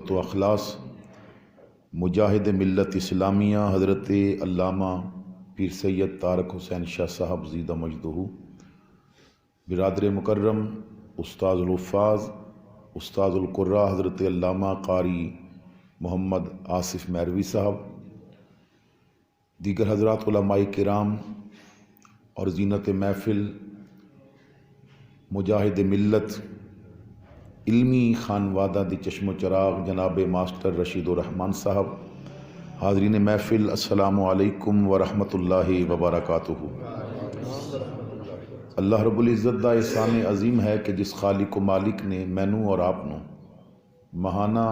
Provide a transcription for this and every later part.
محبت و اخلاص مجاہد ملت اسلامیہ حضرت علامہ پیر سید طارق حسین شاہ صاحب زیدہ مجدہ، برادر مکرم استاذ الحفاظ استاذ القراء حضرت علامہ قاری محمد آصف میروی صاحب، دیگر حضرات علماء کرام اور زینت محفل مجاہد ملت علمی خانوادہ دی چشم و چراغ جناب ماسٹر رشید الرحمان صاحب، حاضرین محفل السلام علیکم ورحمۃ اللہ وبرکاتہ۔ اللہ رب العزت دا احسان عظیم ہے کہ جس خالق و مالک نے مینوں اور آپ نو ماہانہ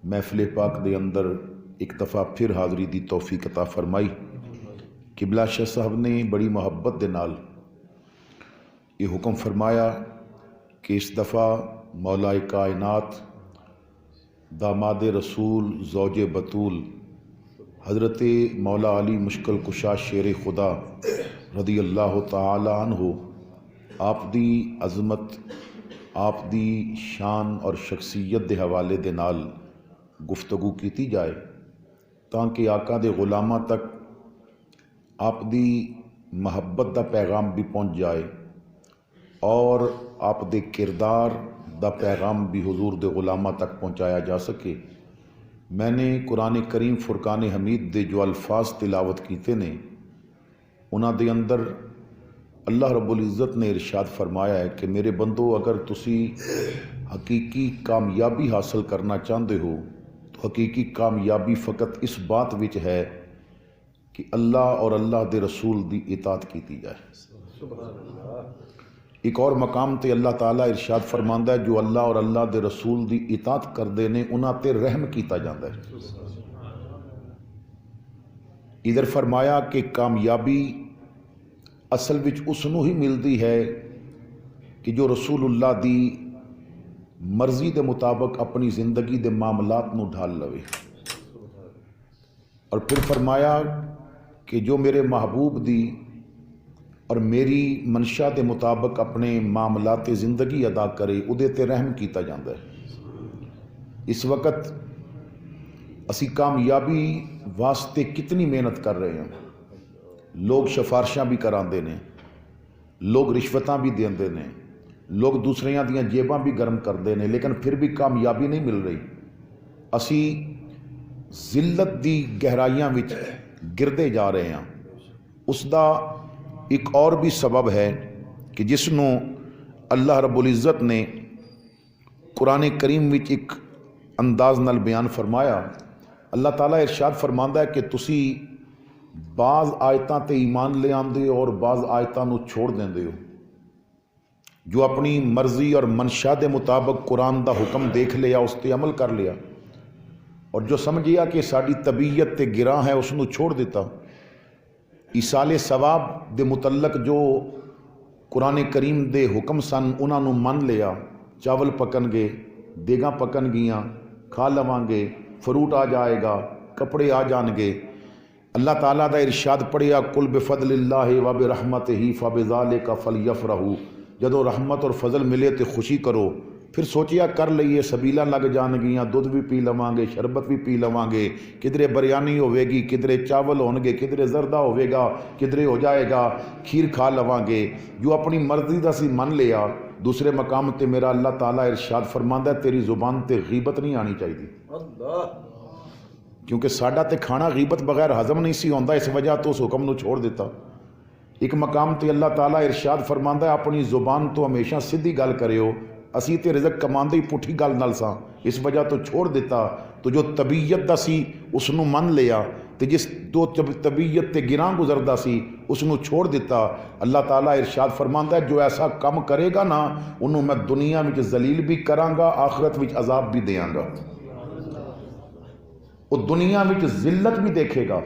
محفل پاک دے اندر ایک دفعہ پھر حاضری دی توفیق عطا فرمائی۔ قبلہ شاہ صاحب نے بڑی محبت دے نال یہ حکم فرمایا کہ اس دفعہ مولا کائنات داماد رسول زوج بطول حضرت مولا علی مشکل کشا شیر خدا رضی اللہ تعالی عنہ آپ دی عظمت، آپ دی شان اور شخصیت دے حوالے دے نال گفتگو کیتی جائے تاکہ آقا دے غلاماں تک آپ دی محبت دا پیغام بھی پہنچ جائے اور آپ دے کردار دا پیغام بھی حضور دے غلاماں تک پہنچایا جا سکے۔ میں نے قرآن کریم فرقان حمید دے جو الفاظ تلاوت کیتے نے انہاں دے اندر اللہ رب العزت نے ارشاد فرمایا ہے کہ میرے بندو، اگر تسی حقیقی کامیابی حاصل کرنا چاہتے ہو تو حقیقی کامیابی فقط اس بات وچ ہے کہ اللہ اور اللہ دے رسول دی اطاعت کیتی جائے۔ ایک اور مقام تے اللہ تعالیٰ ارشاد فرماندا ہے جو اللہ اور اللہ دے رسول دی اطاعت کردے نے انہاں تے رحم کیتا جاندا ہے۔ ادھر فرمایا کہ کامیابی اصل وچ اس نو ہی ملدی ہے کہ جو رسول اللہ دی مرضی دے مطابق اپنی زندگی دے معاملات نو ڈھال لوے، اور پھر فرمایا کہ جو میرے محبوب دی اور میری منشا دے مطابق اپنے معاملات زندگی ادا کرے ادھے تے رحم کیتا جاندا ہے۔ اس وقت اسی کامیابی واسطے کتنی محنت کر رہے ہیں، لوگ سفارشاں بھی کراندے نے، لوگ رشوتاں بھی دیندے نے، لوگ دوسریاں دیاں جیباں بھی گرم کردے نے، لیکن پھر بھی کامیابی نہیں مل رہی۔ اسی ذلت دی گہرائیاں وچ گردے جا رہے ہیں۔ اس دا ایک اور بھی سبب ہے کہ جس نو اللہ رب العزت نے قرآن کریم وچ ایک انداز نال بیان فرمایا۔ اللہ تعالیٰ ارشاد فرماندا ہے کہ تسی بعض آیتاں تے ایمان لے آندے اور بعض آیتاں نو چھوڑ دیندے ہو۔ جو اپنی مرضی اور منشا دے مطابق قرآن دا حکم دیکھ لیا، اس تے عمل کر لیا، اور جو سمجھیا کہ ساڈی طبیعت تے گراں ہے اس نو چھوڑ دیتا۔ ایصال ثواب دے متعلق جو قرآن کریم دے حکم سن انہاں نو من لیا، چاول پکن گے، دیگاں پکن گیاں، کھا لواں گے، فروٹ آ جائے گا، کپڑے آ جان گے۔ اللہ تعالیٰ دا ارشاد پڑھیا قل بفضل اللہ وبرحمتہ فبذالک فلیفرحوا، جدو رحمت اور فضل ملے تے خوشی کرو۔ پھر سوچیا کر لئیے سبیلاں لگ جان گیاں، دودھ بھی پی لواں گے، شربت بھی پی لواں گے، کدھرے بریانی ہوے گی، کدھرے چاول ہون گے، کدھرے زردہ ہوے گا، کدھرے ہو جائے گا کھیر کھا لواں گے۔ جو اپنی مرضی دا سی من لیا۔ دوسرے مقام تے میرا اللہ تعالیٰ ارشاد فرماندا ہے تیری زبان تے غیبت نہیں آنی چاہیے، کیونکہ ساڈا تے کھانا غیبت بغیر ہضم نہیں سی ہوندا، اس وجہ تو اس حکم نو چھوڑ دیتا۔ ایک مقام تے اللہ تعالیٰ ارشاد فرماندا ہے اپنی زبان تو ہمیشہ سیدھی گل کریو، اسی تے رزق کماندے ہی پٹھی گل نال ساں، اس وجہ تو چھوڑ دیتا۔ تو جو طبیعت دا سی اس نو من لیا، تے جس دو طبیعت تے گراں گزردا سی اس نو چھوڑ دیتا۔ اللہ تعالیٰ ارشاد فرماندا ہے جو ایسا کم کرے گا نا انہوں میں دنیا وچ ذلیل بھی کراں گا، آخرت وچ عذاب بھی دیاں گا۔ وہ دنیا وچ ذلت بھی دیکھے گا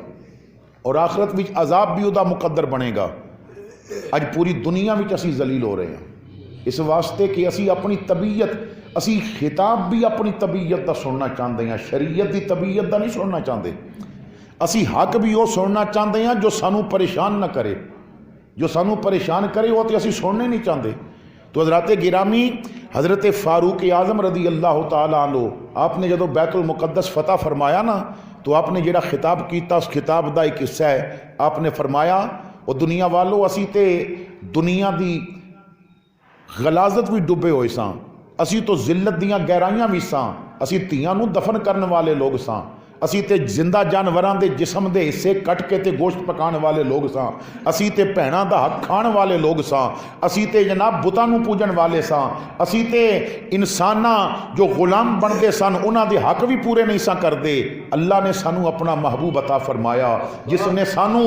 اور آخرت وچ عذاب بھی ادا مقدر بنے گا۔ اج پوری دنیا وچ اسی ذلیل ہو رہے ہیں اس واسطے کہ اسی اپنی طبیعت، اسی خطاب بھی اپنی طبیعت دا سننا چاہتے ہیں، شریعت دی طبیعت دا نہیں سننا چاہتے۔ اسی حق بھی وہ سننا چاہتے ہیں جو سانو پریشان نہ کرے، جو سانو پریشان کرے وہ تو اسی سننے نہیں چاہتے۔ تو حضرات گرامی حضرت فاروق اعظم رضی اللہ تعالیٰ عنہ آپ نے جدو بیت المقدس فتح فرمایا نا تو آپ نے جڑا خطاب کیتا اس خطاب دا ایک حصہ ہے. آپ نے فرمایا او دنیا والو اسی تے دنیا دی غلاظت بھی ڈبے ہوئے ساں, اسی تو ذلت دیاں گہرائیاں بھی ساں, اسی تیاں نو دفن کرن والے لوگ ساں, اسی تے زندہ جانوراں دے جسم دے حصے کٹ کے تے گوشت پکان والے لوگ ساں, اسی تے بھیناں دا حق کھان والے لوگ ساں, اسی تے جناب بتاں نو پوجن والے ساں, اسی تے انساناں جو غلام بندے سن انہاں دے حق بھی پورے نہیں ساں کردے. اللہ نے سانو اپنا محبوب عطا فرمایا جس نے سانو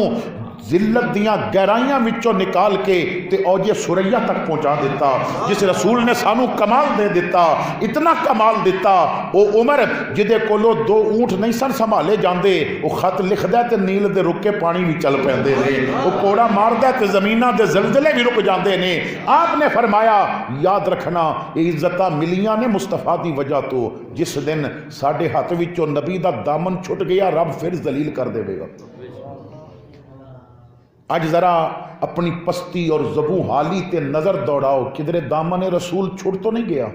ذلت دیاں گہرائیاں وچوں نکال کے تے اوج ثریا تک پہنچا دیتا, جس رسول نے سانو کمال دے دیتا, اتنا کمال دیتا. او عمر جدے کولو 2 اونٹ نہیں سن سنبھالے جاندے, او خط لکھدا تے نیل دے رک کے پانی بھی چل پیندے نے, او کوڑا ماردا تے زمیناں دے زلزلے بھی رک جاندے نے. آپ نے فرمایا یاد رکھنا یہ عزتاں ملیاں نے مصطفیٰ دی وجہ تو, جس دن ساڈے ہاتھ وچوں نبی دا دامن چھٹ گیا رب پھر ذلیل کر دے گا. آج ذرا اپنی پستی اور زبوں حالی تے نظر دوڑاؤ, کدھر دامن رسول چھوٹ تو نہیں گیا.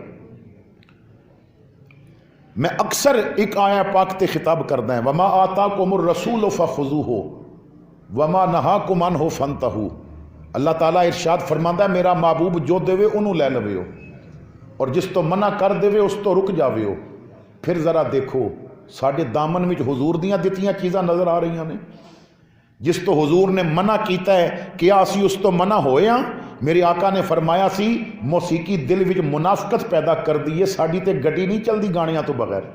میں اکثر ایک آیا پاک تے خطاب کردا ہے, وما آتاکم الرسول فخذوہ وما نہاکم عنہ فانتہوا. اللہ تعالیٰ ارشاد فرماندا ہے میرا محبوب جو دے انہوں لے لوے ہو, اور جس تو منع کر دے اس تو رک جاوے ہو. پھر ذرا دیکھو ساڈے دامن وچ حضور دیاں دتیاں چیزاں نظر آ رہی ہیں. جس تو حضور نے منع کیتا ہے کیا اسی اس تو منع ہوئے ہاں؟ میرے آقا نے فرمایا سی موسیقی دل وچ منافقت پیدا کر دی ہے, ساڈی تے گڈی نہیں چلدی گانیاں تو بغیر.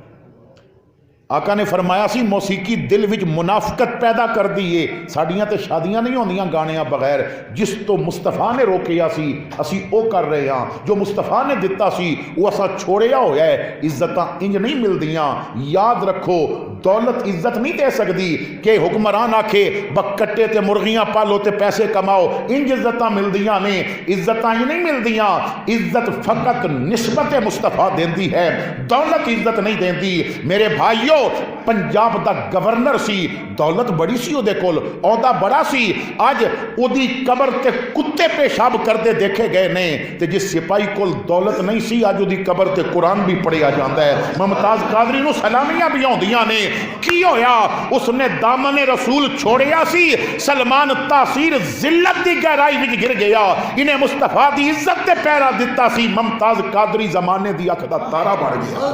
آقا نے فرمایا سی موسیقی دل وچ منافقت پیدا کر دیئے, ساڑیاں تے شادیاں نہیں ہوندیاں گانیاں بغیر. جس تو مصطفیٰ نے روکیا سی اسی او کر رہے ہاں, جو مصطفیٰ نے دتا سی وہ اسا چھوڑیا ہویا ہے. عزتاں انج نہیں ملدیاں. یاد رکھو دولت عزت نہیں دے سکتی کہ حکمران آکھے بکٹے تے مرغیاں پالو تے پیسے کماؤ, انج عزتاں ملدیاں نے. عزتاں ہی نہیں ملدیاں, عزت فقط نسبت مصطفیٰ دیندی ہے, دولت عزت نہیں دیندی. میرے بھائیو پنجاب دا گورنر سی, دولت بڑی سی او دے کول, عہدہ بڑا سی. اج او دی قبر تے کتے پیشاب کردے دیکھے گئے نے, تے جس سپاہی کول دولت نہیں سی اج او دی قبر تے قرآن بھی پڑھیا جاندا ہے. ممتاز قادری نو سلامیاں بھی ہوندیاں نے. کی ہویا اس نے دامن رسول چھوڑیا سی, سلمان تاثیر ذلت دی گہرائی وچ گر گیا, انہیں مصطفیٰ دی عزت تے پیرا دتا سی. ممتاز قادری زمانے دی اکھ دا تارا بڑھ گیا.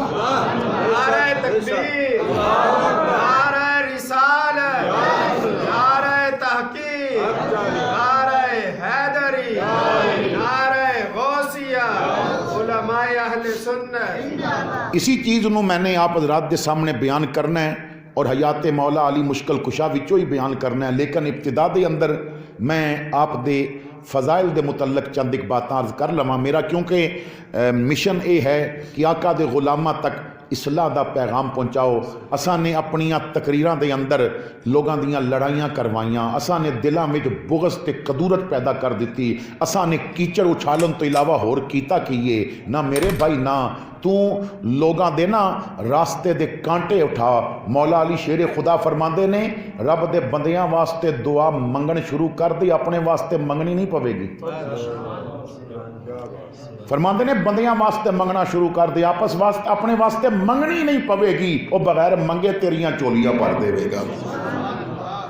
نعرہ تکبیر, نعرہ رسالت, نعرہ تحقیق, نعرہ حیدری, نعرہ غوثیہ, علماء اہل سنت. اسی چیز نو میں نے آپ حضرات دے سامنے بیان کرنا ہے اور حیات مولا علی مشکل کشا وچوں ہی بیان کرنا ہے. لیکن ابتدا دے اندر میں آپ دے فضائل دے متعلق چند ایک باتاں عرض کر لواں. میرا کیونکہ مشن اے ہے کہ آقا دے غلاماں تک اصلاح دا پیغام پہنچاؤ. اساں نے اپنیاں تقریراں دے اندر لوگاں دیاں لڑائیاں کروائیاں, اساں نے دلاں وچ بغض تے کدورت پیدا کر دیتی, اساں نے کیچڑ اچھالن تو علاوہ ہور کیتا کیے نہ. میرے بھائی نہ, تو لوگاں دے نا راستے دے کانٹے اٹھا. مولا علی شیر خدا فرماندے نے رب دے بندیاں واسطے دعا منگن شروع کر دی, اپنے واسطے منگنی نہیں پوے گی. فرماندے نے بندیاں واسطے منگنا شروع کر دے, آپس واسطے اپنے واسطے منگنی نہیں پوے گی, وہ بغیر منگے تیریاں چولیاں پر دے گا.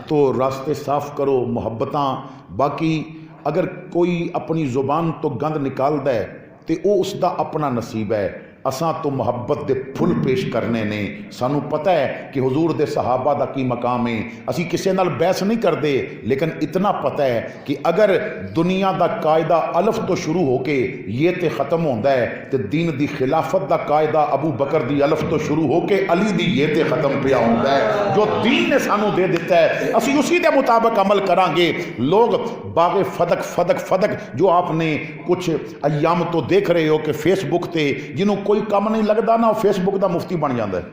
تو راستے صاف کرو, محبتاں. باقی اگر کوئی اپنی زبان تو گند نکالدا ہے تے او اس دا اپنا نصیب ہے. اساں تو محبت دے پھل پیش کرنے نے. سانو پتہ ہے کہ حضور دے صحابہ دا کی مقام ہے. اسی کسے نال بحث نہیں کردے, لیکن اتنا پتہ ہے کہ اگر دنیا دا قاعدہ الف تو شروع ہو کے یہ تے ختم ہوندا ہے تے دین دی خلافت دا قاعدہ ابو بکر دی الف تو شروع ہو کے علی دی یہ تے ختم پیا ہوندا ہے. جو دین نے سانو دے دیتا ہے اسی اسی دے مطابق عمل کران گے. لوگ باغ فدق فدق فدق جو آپ نے کچھ ایام تو دیکھ رہے ہو کہ فیس بک تے جنہوں کوئی کام نہیں لگتا نا فیس بک دا مفتی بن جاتا ہے.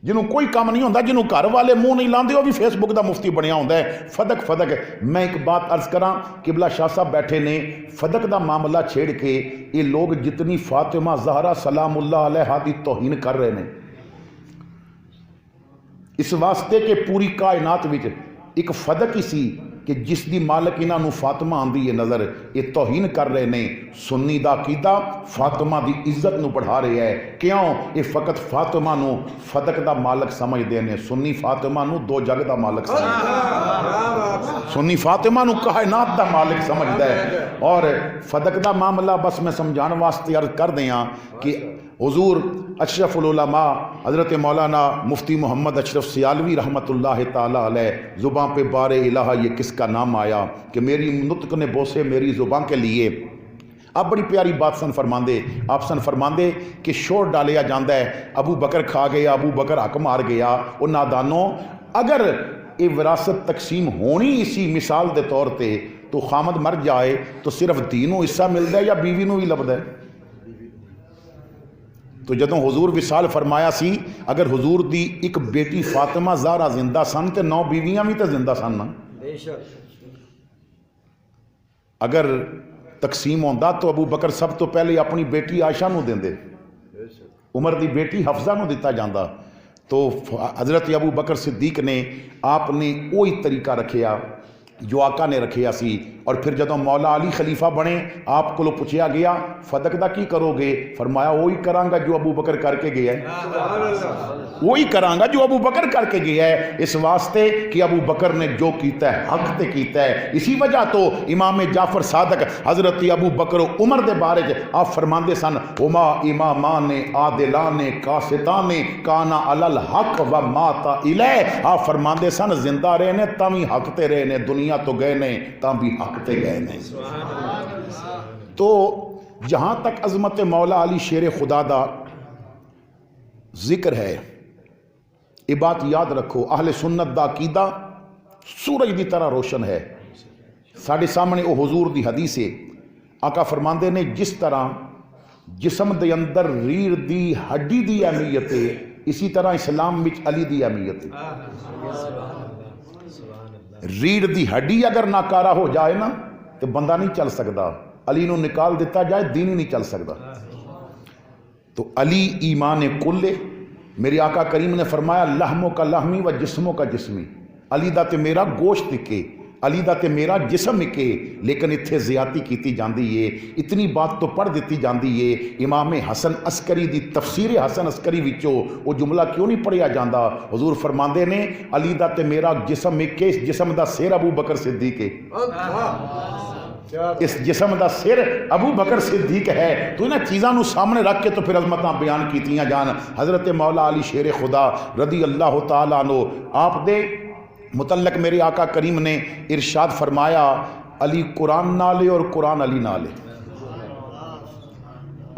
جنہوں کوئی کام نہیں ہوتا, جنہوں گھر والے منہ نہیں لاندے وہ بھی فیس بک دا مفتی بنیا ہوتا ہے. فدق فدق. میں ایک بات عرض کراں, قبلہ شاہ صاحب بیٹھے نے, فدق دا معاملہ چھیڑ کے یہ لوگ جتنی فاطمہ زہرا سلام اللہ علیہا دی توہین کر رہے ہیں, اس واسطے کہ پوری کائنات وچ ایک فدق ہی سی کہ جس دی مالک انہاں نو فاطمہ آندی ہے نظر یہ توہین کر رہے نے سنی دا عقیدہ فاطمہ دی عزت نو بڑھا رہے ہے کیوں یہ فقط فاطمہ نو فدق دا مالک سمجھ دے نے سنی فاطمہ نو دو جگ دا مالک سمجھ سنی فاطمہ نو کائنات دا مالک سمجھ دے اور فدق دا معاملہ بس میں سمجھان واسطے عرض کر دیاں کہ حضور اشرف العلماء حضرت مولانا مفتی محمد اشرف سیالوی رحمۃ اللہ تعالیٰ علیہ زباں پہ بار الہ یہ کس کا نام آیا کہ میری نطق نے بوسے میری زباں کے لیے اب بڑی پیاری بات سن فرماندے آپ سن فرماندے کہ شور ڈالیا جاندہ ہے ابو بکر کھا گیا ابو بکر حق مار گیا وہ نادانوں اگر یہ وراثت تقسیم ہونی اسی مثال دے طور تے تو خامد مر جائے تو صرف دینوں حصہ ملتا ہے یا بیوی نو ہی لبدا ہے تو جدوں حضور وصال فرمایا سی اگر حضور دی ایک بیٹی فاطمہ زہرا زندہ سن تے 9 بیویاں بھی تے زندہ سن نا اگر تقسیم ہوندا تو ابو بکر سب تو پہلے اپنی بیٹی عائشہ نو دیندے عمر دی بیٹی حفصہ نو دتا جاندا تو حضرت ابو بکر صدیق نے آپ نے وہی طریقہ رکھیا جو آقا نے رکھیا سی اور پھر جدوں مولا علی خلیفہ بنے آپ کو پوچھیا گیا فدق دا کی کرو گے فرمایا وہی کرانگا جو ابو بکر کر کے گیا ہے وہی کرانگا جو ابو بکر کر کے گیا ہے اس واسطے کہ ابو بکر نے جو کیتا ہے حق تے کیتا ہے اسی وجہ تو امام جعفر صادق حضرت ابو بکر و عمر دے بارے آپ فرماندے سن ہما امامان عادلان قاسطان کانا علی الحق و ماتا الیہ آپ فرماندے سن زندہ رہنے تاں بھی حق تے رہنے دنیا تو گئے نے تاں بھی حق تے گئے نہیں تو جہاں تک عظمت مولا علی شیر خدا دا ذکر ہے یہ بات یاد رکھو اہل سنت دا عقیدہ سورج دی طرح روشن ہے ساڑھے سامنے او حضور دی حدیث ہے آقا فرماندے نے جس طرح جسم دے اندر ریڑھ دی ہڈی دی اہمیت ہے اسی طرح اسلام وچ علی دی اہمیت ہے ریڑھ دی ہڈی اگر ناکارہ ہو جائے نا تو بندہ نہیں چل سکتا علی نو نکال دیتا جائے دین ہی نہیں چل سکتا تو علی ایمان کل میرے آقا کریم نے فرمایا لحموں کا لحمی و جسموں کا جسمی علی دا تے میرا گوشت کے علی دا تے میرا جسم کے لیکن اتھے زیادتی کیتی جاندی ہے اتنی بات تو پڑھ دیتی جاندی ہے امام حسن عسکری دی تفسیر حسن عسکری وچو وہ جملہ کیوں نہیں پڑھیا جاندہ حضور فرماندے نے علی دا تے میرا جسم کے اس جسم دا سیر ابو بکر صدیق ہے اس جسم دا سر ابو بکر صدیق ہے تو انہیں چیزاں نو سامنے رکھ کے تو پھر عظمتاں بیان کیتیاں جان حضرت مولا علی شیر خدا رضی اللہ تعالیٰ عنہ آپ دے متعلق میرے آقا کریم نے ارشاد فرمایا علی قرآن نالے اور قرآن علی نالے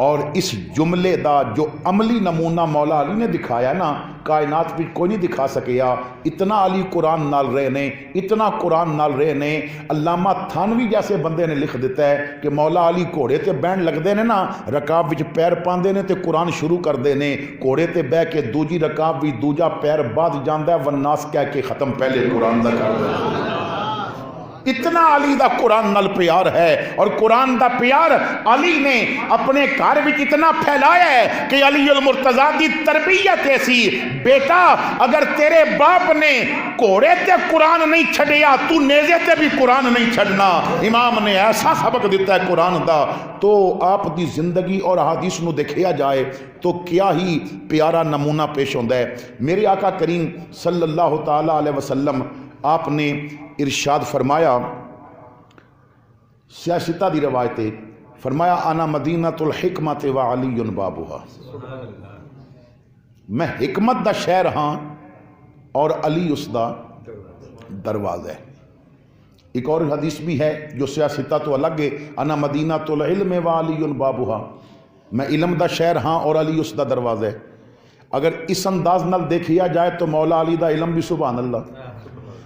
اور اس جملے دا جو عملی نمونہ مولا علی نے دکھایا نا کائنات بھی کوئی نہیں دکھا سکیا اتنا علی قرآن نال رہے نے اتنا قرآن نال رہے نے علامہ تھانوی جیسے بندے نے لکھ دیتا ہے کہ مولا علی گھوڑے تے بہن لگتے ہیں نا رکاب وچ پیر پاندے نے تے قرآن شروع کرتے ہیں گھوڑے تے بہ کے دوجی رکاب بھی دوجا پیر بعد جاندہ ہے والناس کہہ کے ختم پہلے قرآن دا کر دے اتنا علی دا قرآن نال پیار ہے اور قرآن دا پیار علی نے اپنے گھر وچ اتنا پھیلایا ہے کہ علی المرتضیٰ دی تربیت ایسی بیٹا اگر تیرے باپ نے گھوڑے تے قرآن نہیں چھڑیا تو نیزے تے بھی قرآن نہیں چھڑنا امام نے ایسا سبق دیتا ہے قرآن دا تو آپ دی زندگی اور احادیث نو دیکھیا جائے تو کیا ہی پیارا نمونہ پیش ہوندہ ہے میرے آقا کریم صلی اللہ تعالیٰ علیہ وسلم آپ نے ارشاد فرمایا سیاستہ دی روایت فرمایا انا مدینۃ الحکمت و علی بابھا میں حکمت دا شہر ہاں اور علی اس دا دروازہ ہے ایک اور حدیث بھی ہے جو سیاستہ تو الگ ہے انا مدینۃ العلم و علی بابھا میں علم دا شہر ہاں اور علی اس دا دروازہ ہے اگر اس انداز نال دیکھیا جائے تو مولا علی دا علم بھی سبحان اللہ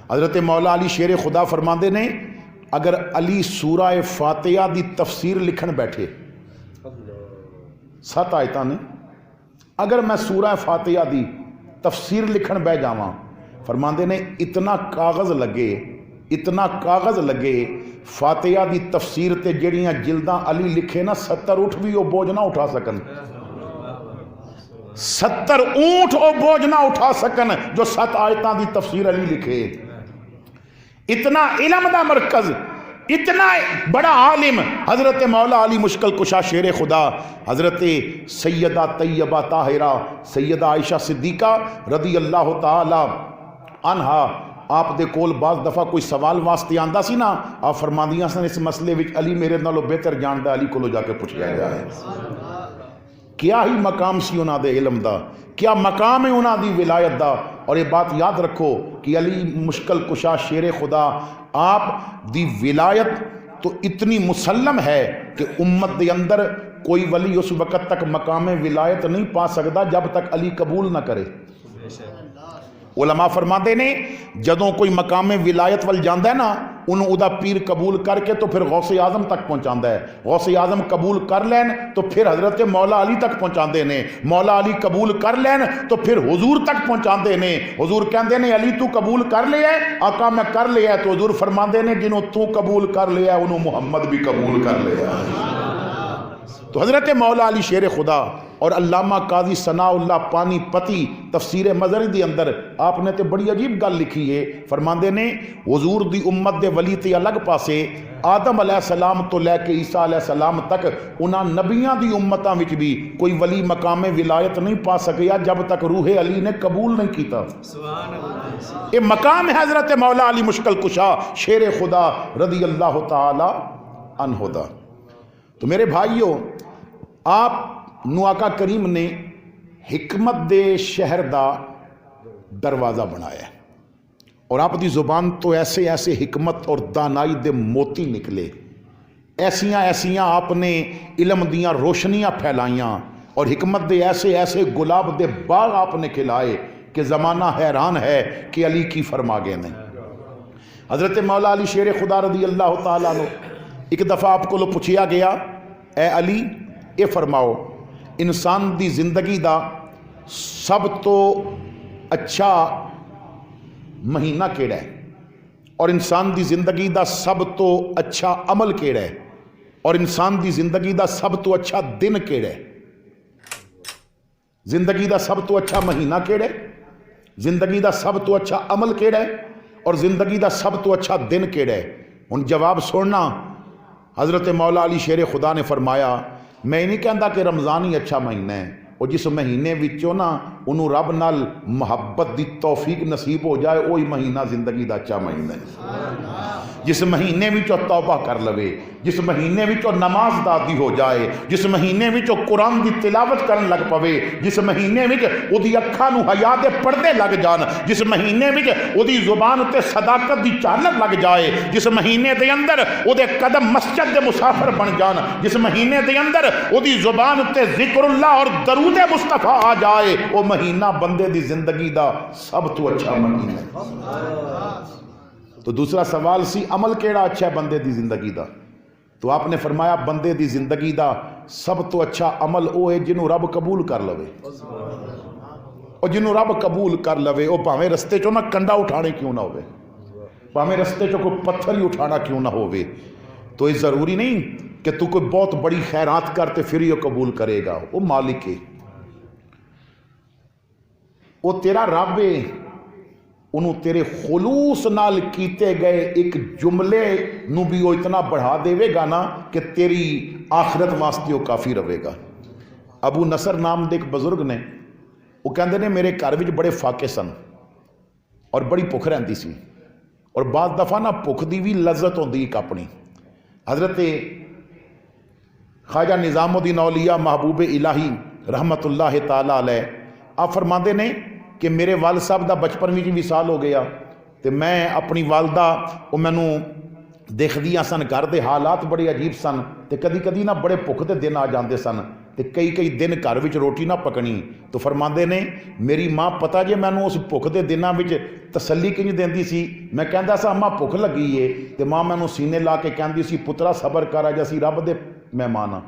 حضرت مولا علی شیر خدا فرماندے نے اگر علی سورہ فاتحہ دی تفسیر لکھن بیٹھے 7 آیتاں نے اگر میں سورہ فاتحہ دی تفسیر لکھن بہ جاواں فرماندے نے اتنا کاغذ لگے فاتحہ دی تفسیر تے جڑیاں جلداں علی لکھے نا 70 اونٹ بھی وہ بوجھ نہ اٹھا سکن 70 اونٹ وہ بوجھ نہ اٹھا سکن جو 7 آیتاں دی تفسیر علی لکھے اتنا علم دا مرکز، اتنا بڑا عالم حضرت مولا علی مشکل کشا شیر خدا، حضرت سیدہ طیبہ طاہرہ سیدہ عائشہ صدیقہ رضی اللہ تعالی عنہا، آپ دے کول بعض دفعہ کوئی سوال واسطے آندا سی نا، آپ فرماندیاں سن اس مسئلے وچ علی میرے نالوں بہتر جاندا، علی کولو جا کے پوچھیا جائے۔ کیا ہی مقام سی انہاں دے علم دا، کیا مقام ہے انہاں دی ولایت دا۔ اور یہ بات یاد رکھو کہ علی مشکل کشا شیر خدا آپ دی ولایت تو اتنی مسلم ہے کہ امت دے اندر کوئی ولی اس وقت تک مقام ولایت نہیں پا سکتا جب تک علی قبول نہ کرے۔ علماء فرماتے نے جدوں کوئی مقام ولایت وال جاندا ہے نا، انہوں ادا پیر قبول کر کے تو پھر غوث اعظم تک پہنچاندا ہے، غوث اعظم قبول کر لین تو پھر حضرت مولا علی تک پہنچاندے نے، مولا علی قبول کر لین تو پھر حضور تک پہنچاندے نے۔ حضور کہندے نے علی تو قبول کر لیا ہے، آقا میں کر لیا ہے، تو حضور فرماندے نے جنہوں تو قبول کر لیا ہے انہوں محمد بھی قبول کر لیا ہے۔ تو حضرت مولا علی شیر خدا اور علامہ قاضی ثناء اللہ پانی پتی تفسیر مظہری دی اندر آپ نے تے بڑی عجیب گل لکھی ہے، فرماندے نے حضور دی امت دے ولی تے الگ پاسے آدم علیہ السلام تو لے کے عیسیٰ علیہ السلام تک انہاں نبیاں دی امتاں وچ بھی کوئی ولی مقام ولایت نہیں پا سکیا جب تک روح علی نے قبول نہیں کیتا۔ یہ مقام ہے حضرت مولا علی مشکل کشا شیر خدا رضی اللہ تعالی عنہ دا۔ تو میرے بھائیوں، آپ نو آقا کریم نے حکمت دے شہر دا دروازہ بنایا اور آپ دی زبان تو ایسے ایسے حکمت اور دانائی دے موتی نکلے، ایسیاں ایسیاں آپ نے علم دیاں روشنیاں پھیلائیاں اور حکمت دے ایسے ایسے گلاب دے باغ آپ نے کھلائے کہ زمانہ حیران ہے کہ علی کی فرما گئے نے۔ حضرت مولا علی شیر خدا رضی اللہ تعالیٰ عنہ ایک دفعہ آپ کو پوچھیا گیا، اے علی یہ فرماؤ انسان دی زندگی دا سب تو اچھا مہینہ کیڑا ہے اور انسان دی زندگی دا سب تو اچھا عمل کیڑا ہے اور انسان دی زندگی دا سب تو اچھا دن کیڑا ہے؟ زندگی دا سب تو اچھا مہینہ کیڑا ہے، زندگی دا سب تو اچھا عمل کیڑا ہے اور زندگی دا سب تو اچھا دن کیڑا ہے؟ ان جواب سننا، حضرت مولا علی شیر خدا نے فرمایا میں نہیں کہندا کہ رمضان ہی اچھا مہینہ ہے، اور جس مہینے وچوں نا انہوں رب نال محبت دی توفیق نصیب ہو جائے وہی مہینہ زندگی دا اچھا مہینہ ہے۔ جس مہینے وچوں توبہ کر لوے، جس مہینے وچوں نماز دادی ہو جائے، جس مہینے وچوں قرآن دی تلاوت کرن لگ پوے، جس مہینے وچ اودی اکھاں نو حیا دے پردے لگ جان، جس مہینے وچ اودی زبان تے صداقت دی چالت لگ جائے، جس مہینے دے اندر اودے قدم مسجد دے مسافر بن جان، جس مہینے دے اندر اودی زبان تے ذکر اللہ اور درود مصطفیٰ آ جائے، وہ مہینہ بندے دی زندگی دا سب تو اچھا مہینہ ہے۔ تو دوسرا سوال سی عمل کیڑا اچھا ہے بندے دی زندگی دا؟ تو آپ نے فرمایا بندے دی زندگی دا سب تو اچھا عمل وہ ہے جنہوں رب قبول کر لوے، اور جنہوں رب قبول کر لوے وہ پاویں رستے چوں نہ کنڈا اٹھانے کیوں نہ ہوئے، پاویں رستے چوں کوئی پتھر ہی اٹھانا کیوں نہ ہوئے۔ تو یہ ضروری نہیں کہ تو کوئی بہت بڑی خیرات کرتے پھر یہ قبول کرے گا، وہ مالک ہے، وہ تیرا رب ہے، انہوں تیرے خلوص نال کیتے گئے ایک جملے نو بھی وہ اتنا بڑھا دے گا نا کہ تیری آخرت واسطے وہ کافی رہے گا۔ ابو نصر نام دے ایک بزرگ نے، وہ کہندے نے میرے گھر وچ بڑے فاقے سن اور بڑی بھوک رہندی سی، اور بعض دفعہ نا بھوک دی بھی لذت ہوندی ایک اپنی۔ حضرت خواجہ نظام الدین اولیاء محبوب الہی رحمت اللہ تعالی علیہ آپ فرماندے نے کہ میرے والد صاحب دا بچپن وچ وصال ہو گیا، تے میں اپنی والدہ وہ مینوں دیکھدیاں سن، گھر دے حالات بڑے عجیب سن، تے کدی کدی نہ بڑے بھوک دے دن آ جاندے سن، تے کئی دن گھر وچ روٹی نہ پکنی۔ تو فرماندے نے میری ماں پتہ جے مینوں اس بھوک دے دناں وچ تسلی کنج دیندی سی، میں کہندا سا اماں بھوک لگی ہے، تے ماں مینوں سینے لا کے کہندی سی پترا صبر کر، اج اسی رب دے مہمان ہاں،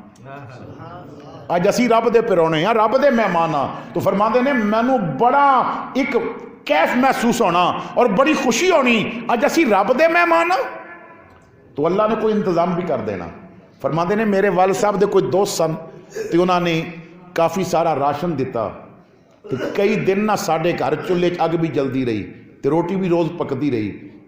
اج اسی رب دے پرونے ہاں، رب دے مہمان ہاں۔ تو فرماندے نے مینوں بڑا ایک کیف محسوس ہونا اور بڑی خوشی ہونی، اج اسی رب دے مہمان ہاں۔ تو اللہ نے کوئی انتظام بھی کر دینا۔ فرماندے نے میرے والد صاحب دے کوئی دوست سن، تے انہوں نے کافی سارا راشن دیتا، تے کئی دن نہ ساڈے گھر چولہے اگ بھی جلدی رہی تے روٹی بھی روز پکتی رہی،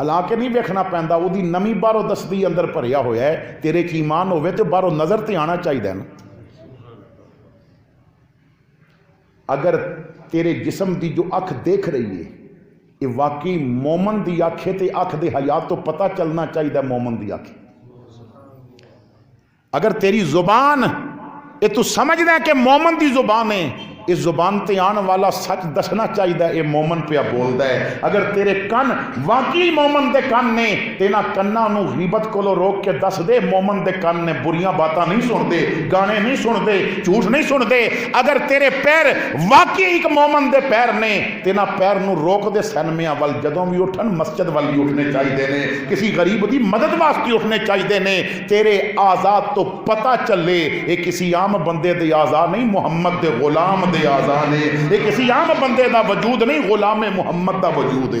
ਹਾਲਾਂਕਿ ਨਹੀਂ ਵੇਖਣਾ ਪੈਂਦਾ, ਉਹਦੀ ਨਵੀਂ ਬਾਹਰੋਂ ਦਸਤੀ ਅੰਦਰ ਭਰਿਆ ਹੋਇਆ ਹੈ। ਤੇਰੇ 'ਚ ਈਮਾਨ ਹੋਵੇ ਤੇ ਬਾਹਰੋਂ ਨਜ਼ਰ ਤੇ ਆਉਣਾ ਚਾਹੀਦਾ ਨਾ। ਅਗਰ ਤੇਰੇ ਜਿਸਮ ਦੀ ਜੋ ਅੱਖ ਦੇਖ ਰਹੀ ਹੈ ਇਹ ਵਾਕਈ ਮੋਮਨ ਦੀ ਅੱਖ ਹੈ ਤੇ ਅੱਖ ਦੇ ਹਯਾਤ ਤੋਂ ਪਤਾ ਚੱਲਣਾ ਚਾਹੀਦਾ ਮੋਮਨ ਦੀ ਅੱਖ। ਅਗਰ ਤੇਰੀ ਜ਼ੁਬਾਨ ਇਹ ਤੂੰ ਸਮਝਦਾ ਕਿ ਮੋਮਨ ਦੀ ਜ਼ੁਬਾਨ ਹੈ, ਇਸ ਜ਼ੁਬਾਨ ਤੇ ਆਉਣ ਵਾਲਾ ਸੱਚ ਦੱਸਣਾ ਚਾਹੀਦਾ ਇਹ ਮੋਮਨ ਪਿਆ ਬੋਲਦਾ ਹੈ। ਅਗਰ ਤੇਰੇ ਕੰਨ ਵਾਕਈ ਮੋਮਨ ਦੇ ਕੰਨ ਨੇ ਤੇ ਇਹਨਾਂ ਕੰਨਾਂ ਨੂੰ ਗੀਬਤ ਕੋਲੋਂ ਰੋਕ ਕੇ ਦੱਸ ਦੇ ਮੋਮਨ ਦੇ ਕੰਨ ਨੇ ਬੁਰੀਆਂ ਬਾਤਾਂ ਨਹੀਂ ਸੁਣਦੇ, ਗਾਣੇ ਨਹੀਂ ਸੁਣਦੇ, ਝੂਠ ਨਹੀਂ ਸੁਣਦੇ। ਅਗਰ ਤੇਰੇ ਪੈਰ ਵਾਕਈ ਇੱਕ ਮੋਮਨ ਦੇ ਪੈਰ ਨੇ ਤੇ ਇਹਨਾਂ ਪੈਰ ਨੂੰ ਰੋਕ ਦੇ ਸਨਮਿਆਂ ਵੱਲ, ਜਦੋਂ ਵੀ ਉੱਠਣ ਮਸਜਿਦ ਵੱਲ ਹੀ ਉੱਠਣੇ ਚਾਹੀਦੇ ਨੇ, ਕਿਸੇ ਗਰੀਬ ਦੀ ਮਦਦ ਵਾਸਤੇ ਉੱਠਣੇ ਚਾਹੀਦੇ ਨੇ। ਤੇਰੇ ਆਜ਼ਾਦ ਤੋਂ ਪਤਾ ਚੱਲੇ ਇਹ ਕਿਸੇ ਆਮ ਬੰਦੇ ਦੇ ਆਜ਼ਾਦ ਨਹੀਂ, ਮੁਹੰਮਦ ਦੇ ਗੁਲਾਮ ਦੇ ਆਜ਼ਾਦ ਨੇ। ਇਹ ਕਿਸੇ ਆਮ ਬੰਦੇ ਦਾ ਵਜੂਦ ਨਹੀਂ, ਗੁਲਾਮ ਮੁਹੰਮਦ ਦਾ ਵਜੂਦ ਹੈ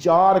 4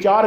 4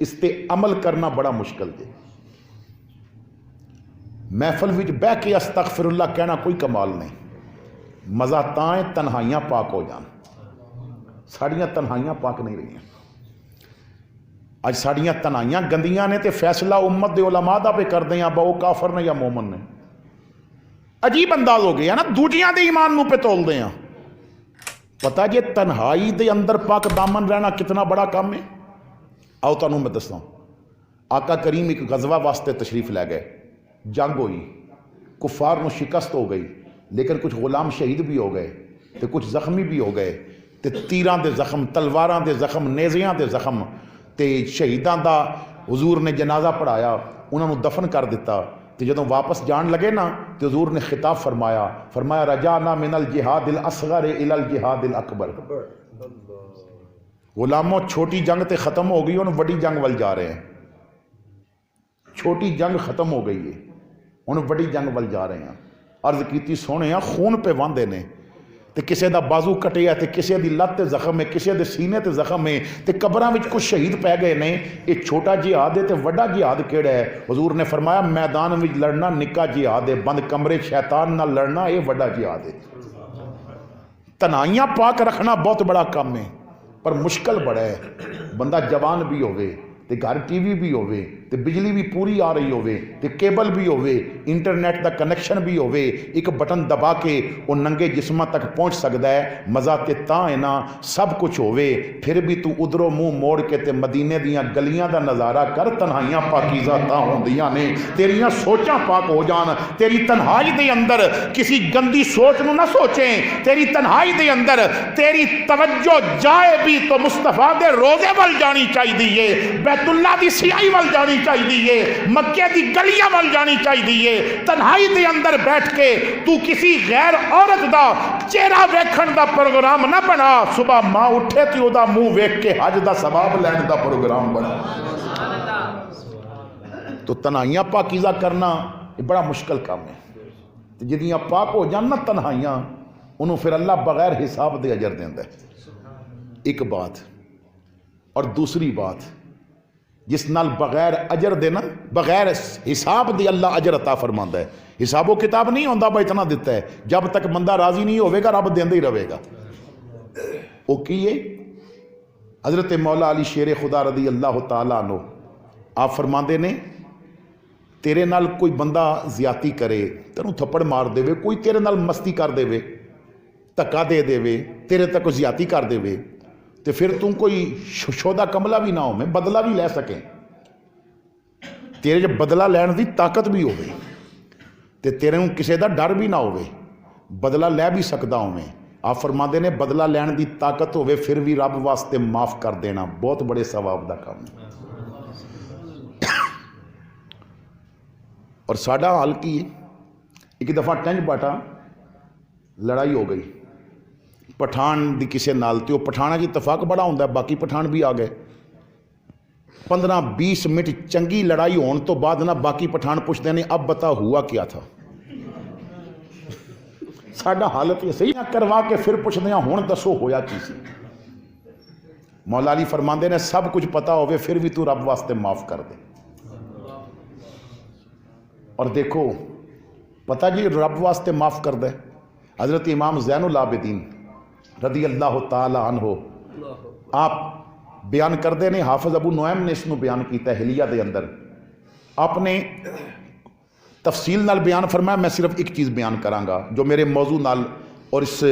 اس تے عمل کرنا بڑا مشکل ہے. محفل وچ بہ کے استغفر اللہ کہنا کوئی کمال نہیں. مزہ تاں تنہائیاں پاک ہو جان. ساڑیاں تنہائیاں پاک نہیں رہی. اج ساڑیاں تنہائیاں گندیاں نے تے فیصلہ امت دے علماء دا پہ کر دیں یا وہ کافر نے یا مومن نے. عجیب انداز ہو گیا نا, دوجیاں دے ایمان نو پہ تول دیں. پتہ جے تنہائی دے اندر پاک دامن رہنا کتنا بڑا کام ہے. آؤ تانوں میں دستا ہوں. آقا کریم ایک غزوہ واسطے تشریف لے گئے. جنگ ہوئی, کفار نو شکست ہو گئی, لیکن کچھ غلام شہید بھی ہو گئے تے کچھ زخمی بھی ہو گئے تے تیراں دے زخم, تلواراں دے زخم, نیزیاں دے زخم تے شہیداں دا حضور نے جنازہ پڑھایا, انہوں نے دفن کر دیتا. تے جدوں واپس جان لگے نا تے حضور نے خطاب فرمایا رجعنا من الجہاد الاصغر الى الجہاد الاکبر. غلاموں چھوٹی جنگ تے ختم ہو گئی, انہوں بڑی جنگ ول جا رہے ہیں. چھوٹی جنگ ختم ہو گئی ہے, انہوں بڑی جنگ ول جا رہے ہیں. عرض کیتی سونے خون پہ واندے نے تے کسے دا بازو کٹیا تے کسے دی لت تے زخم ہے, کسے دے سینے تے زخم ہے تے قبراں وچ کچھ شہید پہ گئے نے. یہ چھوٹا جہاد ہے تے وڈا جہاد کیڑا ہے؟ حضور نے فرمایا میدان وچ لڑنا نکا جہاد ہے, بند کمرے شیطان نہ لڑنا یہ وڈا جہاد ہے. تنہائیاں پاک رکھنا بہت بڑا کام ہے پر مشکل بڑا ہے. بندہ جوان بھی ہوئے تے گھر ٹی وی بھی ہوئے تے بجلی بھی پوری آ رہی ہوئے تے کیبل بھی ہوئے, انٹرنیٹ دا کنیکشن بھی ہوئے, ایک بٹن دبا کے وہ ننگے جسمہ تک پہنچ سکتا ہے. مزہ تے تاں ہے نا سب کچھ ہوئے پھر بھی تو ادھروں منہ موڑ کے تے مدینے دیاں گلیاں دا نظارہ کر. تنہائیاں پاکیزہ تاں ہوندیاں نے تیریاں سوچاں پاک ہو جان. تیری تنہائی دے اندر کسی گندی سوچ نو نہ سوچیں. تیری تنہائی دے اندر تیری توجہ جائے بھی تو مصطفیٰ دے روزے ول جانی چاہیے, بیت اللہ دی سیائی ول جانی چاہیے, مکے دی گلیاں ول جانی چاہیے. تنہائی دے اندر بیٹھ کے تو کسی غیر عورت دا چہرہ ویکھن دا پروگرام نہ بنا. صبح ماں اٹھے تے او دا منہ ویکھ کے حج دا ثواب لین دا پروگرام بنا. تو تنہائیاں پاکیزہ کرنا یہ بڑا مشکل کام ہے. جدیاں پاک ہو جان نہ تنہائیاں, انہوں پھر اللہ بغیر حساب دے اجر دیندا ہے. ایک بات. اور دوسری بات, جس نال بغیر اجر دینا بغیر حساب دے اللہ اجر عطا فرماندا ہے. حساب و کتاب نہیں ہوندا با اتنا دیتا ہے, جب تک بندہ راضی نہیں ہوئے گا رب دیندے ہی رہے گا. وہ کیے حضرت مولا علی شیر خدا رضی اللہ تعالیٰ عنہ آپ فرماندے نے تیرے نال کوئی بندہ زیادتی کرے, تینوں تھپڑ مار دے وے, کوئی تیرے نال مستی کر دے وے, دھکا دے دے وے, تیرے تک کوئی زیادتی کر دے وے, تو پھر تم کوئی شودہ کملہ بھی نہ ہو میں بدلہ بھی لے سکیں. تیرے جب بدلہ لین دی طاقت بھی ہوئے تے تیرے ہوں کسے دا ڈر بھی نہ ہوئے, بدلہ لے بھی سکتا ہوں میں. آپ فرماندے نے بدلہ لین دی طاقت ہوئے پھر بھی رب واسطے معاف کر دینا بہت بڑے ثواب دا کام ہے. اور ساڈا حال کی ہے, ایک دفعہ ٹنج باٹا لڑائی ہو گئی پٹھان دی کسے نال تے وہ پٹھانا کی اتفاق بڑا ہوندہ ہے, باقی پٹھان بھی آ گئے. 15-20 منٹ چنگی لڑائی ہون تو بعد نہ باقی پٹھان پوچھتے ہیں اب بتا ہوا کیا تھا. ساڈا حالت یہ صحیح نہ کروا کے پھر پوچھتے ہیں ہون دسو ہویا کی سی. مولا علی فرماندے نے سب کچھ پتا ہوئے پھر بھی تو رب واسطے معاف کر دے. اور دیکھو پتہ جی رب واسطے معاف کر دے. حضرت امام زین العابدین رضی اللہ تعالی عنہ آپ بیان کر دے نے, حافظ ابو نعیم نے اس نو بیان کیتا ہے حلیہ دے اندر. آپ نے تفصیل نال بیان فرمایا, میں صرف ایک چیز بیان کراں گا جو میرے موضوع نال اور اس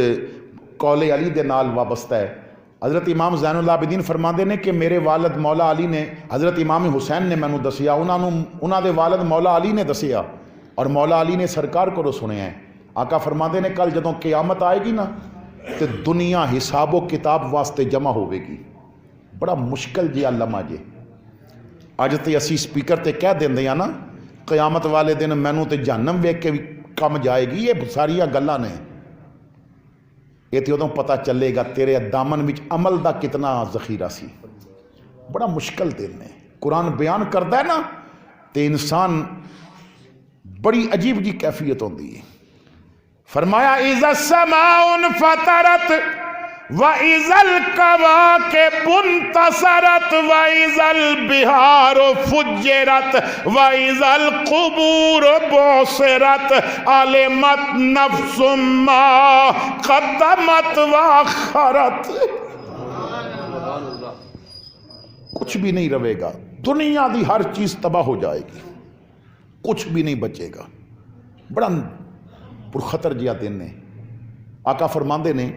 قول علی دے نال وابستہ ہے. حضرت امام زین العابدین فرماندے نے کہ میرے والد مولا علی نے حضرت امام حسین نے مینوں دسیا, انہاں دے والد مولا علی نے دسیا اور مولا علی نے سرکار کو سنیا ہے. آقا فرماندے نے کل جدوں قیامت آئے گی نا تے دنیا حساب و کتاب واسطے جمع ہوئے گی. بڑا مشکل جی لمحہ جے. اج تے اسی سپیکر تے کہہ دیندے ہیں نا قیامت والے دن مینوں تے جہنم ویکھ کے بھی کم جائے گی, یہ ساریاں گلاں نے. یہ تے ادوں پتہ چلے گا تیرے دامن وچ عمل دا کتنا ذخیرہ سی. بڑا مشکل دن ہے. قرآن بیان کردا ہے نا تے انسان بڑی عجیب جی کیفیت ہوندی ہے. فرمایا اذا السماء انفطرت وَإِذَا الْكَوَاكِبُ انْتَثَرَتْ وَإِذَا الْبِحَارُ فُجِّرَتْ وَإِذَا الْقُبُورُ بُعْثِرَتْ عَلِمَتْ نَفْسٌ مَّا قَدَّمَتْ وَأَخَّرَتْ. کچھ بھی نہیں رہے گا، دنیا دی ہر چیز تباہ ہو جائے گی، کچھ بھی نہیں بچے گا. بڑا پرخطر جہا دن نے. آقا فرماندے نے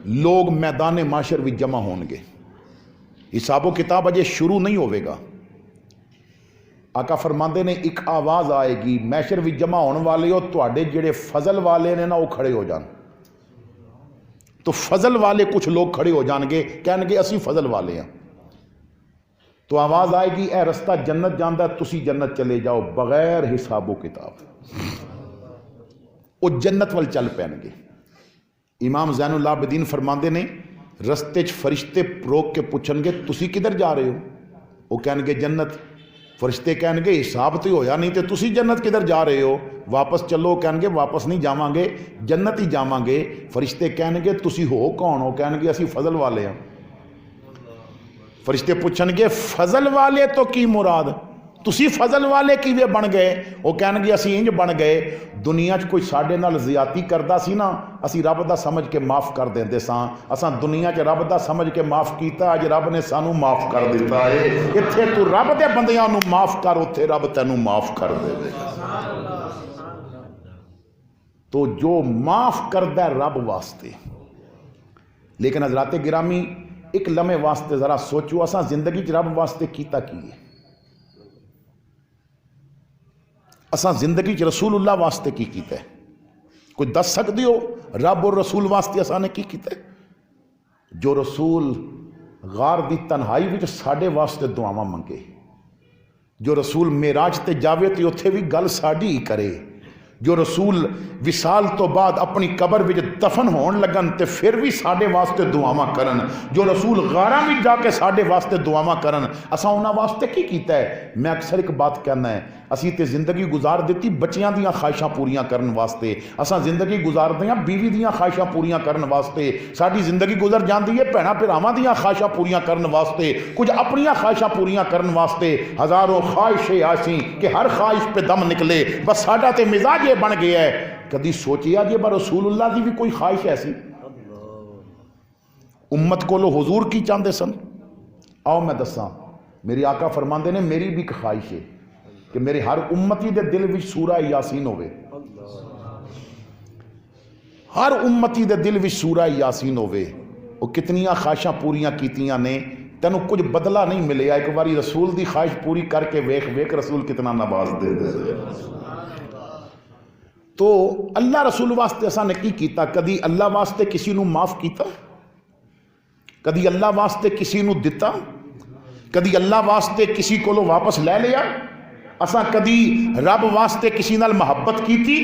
لوگ میدان معاشر بھی جمع ہون گے، حساب و کتاب اجے شروع نہیں ہوئے گا. آقا فرماندے نے ایک آواز آئے گی، معاشر بھی جمع ہونے والے ہو تواڈے جڑے فضل والے نے نا وہ کھڑے ہو جان. تو فضل والے کچھ لوگ کھڑے ہو جان گے، کہن گے اسی فضل والے ہیں. تو آواز آئے گی اے رستہ جنت جاندہ تسی جنت چلے جاؤ بغیر حساب و کتاب. وہ جنت وال چل پین گے. امام زین العابدین فرماندے نے رستے چ فرشتے روک کے پوچھن گے تسی کدھر جا رہے ہو؟ وہ کہن گے جنت. فرشتے کہن گے حساب تو ہویا نہیں تے تسی جنت کدھر جا رہے ہو؟ واپس چلو. کہن گے واپس نہیں جاواں گے، جنت ہی جاواں گے. فرشتے کہن گے تسی ہو کون ہو؟ کہن گے اسی فضل والے ہیں. فرشتے پوچھن گے فضل والے تو کی مراد؟ تسی فضل والے کیویں بن گئے؟ وہ کہن گے اسی انج بن گئے دنیا چ کوئی ساڈے نال زیادتی کردا سی نا اسی رب دا سمجھ کے معاف کر دیندے ساں. اساں دنیا چ رب دا سمجھ کے معاف کیتا، اج رب نے سانو معاف کر دیتا ہے. ایتھے تو رب دے بندیاں نو معاف کر، اوتھے رب تینوں معاف کر دے. تو جو معاف کردا ہے رب واسطے. لیکن حضرات گرامی ایک لمحے واسطے ذرا سوچو اساں زندگی چ رب واسطے کیتا کی ہے؟ اساں زندگی چ رسول اللہ واسطے کی کیتا ہے؟ کوئی دس سکتے ہو رب اور رسول واسطے اساں نے کی کیتا ہے؟ جو رسول غار دی تنہائی وچ ساڈے واسطے دعاواں منگے، جو رسول معراج تے جاوے تے اوتھے بھی گل ساڈی ہی کرے، جو رسول وصال تو بعد اپنی قبر وچ دفن ہون لگن تے پھر بھی ساڈے واسطے دعاواں کرن، جو رسول غاراں وچ جا کے ساڈے واسطے دعاواں کرن، اساں انہاں واسطے کی کیتا ہے؟ میں اکثر ایک بات کہنا ہے، اسی تے زندگی گزار دیتی بچیاں دیاں خواہشاں پوریاں کرن واسطے، اساں زندگی گزار دیاں بیوی دیاں خواہشاں پوریاں کرن واسطے، ساڈی زندگی گزر جاندی ہے بھیڑاں بھراواں دیاں خواہشاں پوریاں کرن واسطے، کچھ اپنیاں خواہشاں پوریاں کرن واسطے. ہزاروں خواہشیں ایسی کہ ہر خواہش پہ دم نکلے. بس ساڈا تے مزاج یہ بن گیا ہے. کدی سوچیا جی با رسول اللہ دی بھی کوئی خواہش ایسی؟ امت کو لو حضور کی چاندے سن؟ آؤ میں دساں، میری آقا فرماندے نے میری بھی ایک خواہش ہے کہ میرے ہر امتی دے دل وچ سورہ یاسین ہوئے. ہر امتی دے دل وچ سورہ یاسین ہوئے. وہ کتنیاں خواہشاں پوریاں کیتیاں نے، تینوں کچھ بدلہ نہیں ملے. ایک باری رسول دی خواہش پوری کر کے ویکھ ویکھ رسول کتنا نواز دے دے. تو اللہ رسول واسطے اساں نے کی کیتا؟ کدی اللہ واسطے کسی نو معاف کیتا؟ کدی اللہ واسطے کسی نو دتا؟ کدی اللہ واسطے کسی کو واپس لے لیا؟ اساں کدی رب واسطے کسی نال محبت کیتی؟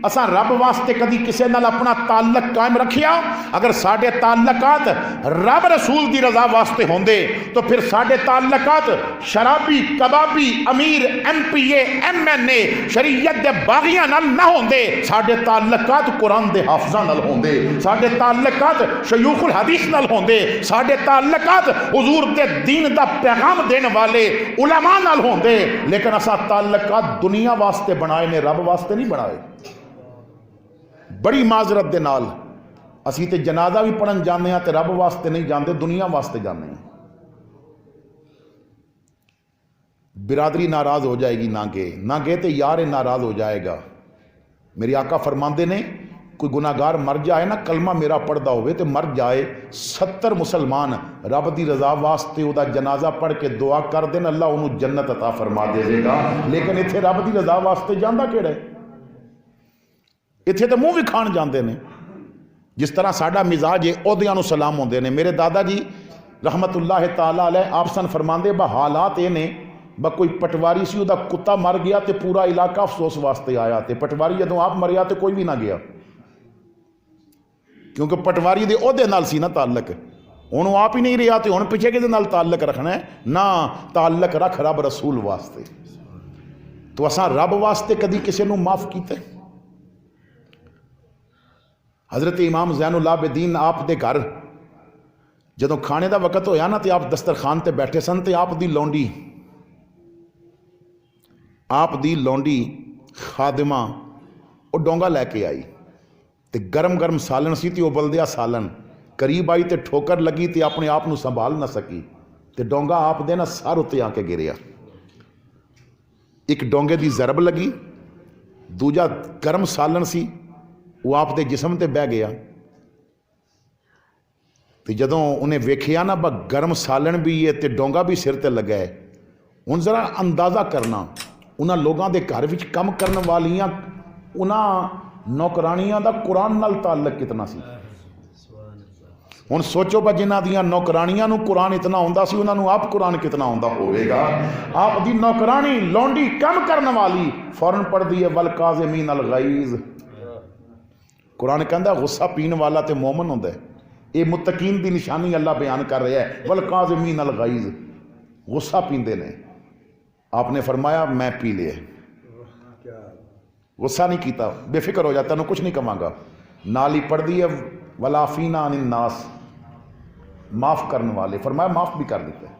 اساں رب واسطے کدی کسی نال اپنا تعلق قائم رکھیا؟ اگر ساڈے تعلقات رب رسول دی رضا واسطے ہوندے تو پھر ساڈے تعلقات شرابی، کبابی، امیر، ایم پی اے، ایم این اے، شریعت دے باغیاں نال نہ ہوندے. ساڈے تعلقات قرآن دے حافظاں نال ہوندے، ساڈے تعلقات شیوخ الحدیث نال ہوندے، ساڈے تعلقات حضور دے دین دا پیغام دین والے علماء نال ہوندے. لیکن اساں تعلقات دنیا واسطے بنائے نے، رب واسطے نہیں بنائے. بڑی معذرت دے نال اسی تے جنازہ بھی پڑھن جانے ہیں تے رب واسطے نہیں جاندے، دنیا واسطے جانے ہیں. برادری ناراض ہو جائے گی نہ گئے تے یار ناراض ہو جائے گا. میری آقا فرماندے نے کوئی گناہگار مر جائے نا، کلمہ میرا پڑھدا ہوئے تے مر جائے، 70 مسلمان رب دی رضا واسطے او دا جنازہ پڑھ کے دعا کر دین، اللہ انہوں جنت عطا فرما دے گا. لیکن اتھے رب دی رضا واسطے جاندہ کیڑا ہے؟ اتھے تو منہ بھی کھان جاندے نے. جس طرح ساڈا مزاج ہے عہدیاں نو سلام ہوندے نے. میرے دادا جی رحمت اللہ تعالی علیہ آپ سن فرماندے با حالات یہ نے با کوئی پٹواری سی دا کتا مر گیا تے پورا علاقہ افسوس واسطے آیا تے پٹواری جدوں آپ مریا تے کوئی بھی نہ گیا، کیونکہ پٹواری دے عہدے نال سی نا تعلق. ہن آپ ہی نہیں رہا تے ہن پیچھے کدے نال تعلق رکھنا ہے؟ نہ، تعلق رکھ رب رسول واسطے. تو اساں رب واسطے کدی کسی نو معاف کیتا ہے؟ حضرت امام زین العابدین آپ دے گھر جدوں کھانے دا وقت ہویا نا تو آپ دسترخوان تے بیٹھے سن تے آپ دی لونڈی خادمہ وہ ڈونگا لے کے آئی تے گرم گرم سالن سی تے ابلدیا سالن قریب آئی تے ٹھوکر لگی تے اپنے آپ نو سنبھال نہ سکی تے ڈونگا آپ دے نا سر اتنے آ کے گریا. ایک ڈونگے دی ضرب لگی, دوجا گرم سالن سی وہ آپ دے جسم تے بہ گیا. تے جدوں انہیں ویکھیا نا با گرم سالن بھی ہے تے ڈونگا بھی سر تے لگا ہے. ہن ذرا اندازہ کرنا انہاں لوگاں دے گھر وچ کم کرن والیاں انہاں نوکرانیاں دا قرآن نال تعلق کتنا سی. ہن سوچو با جنہاں دیاں نوکرانیاں نو قرآن اتنا ہوندا سی انہاں نو آپ قرآن کتنا ہوندا ہوئے گا. آپ دی نوکرانی لونڈی کم کرن والی فوراً پڑھ دی ہے والکاظمین الغیظ. قرآن کہندا غصہ پین والا تے مومن ہوندا ہے. یہ متقین دی نشانی اللہ بیان کر رہا ہے والکاظمین الغیظ, غصہ پیندے نے. آپ نے فرمایا میں پی لیا, غصہ نہیں کیتا, بے فکر ہو جاتا, کچھ نہیں کماں گا. نال ہی پڑھ دی ہے والعافین عن الناس, معاف کرنے والے, فرمایا معاف بھی کر دیتا ہے.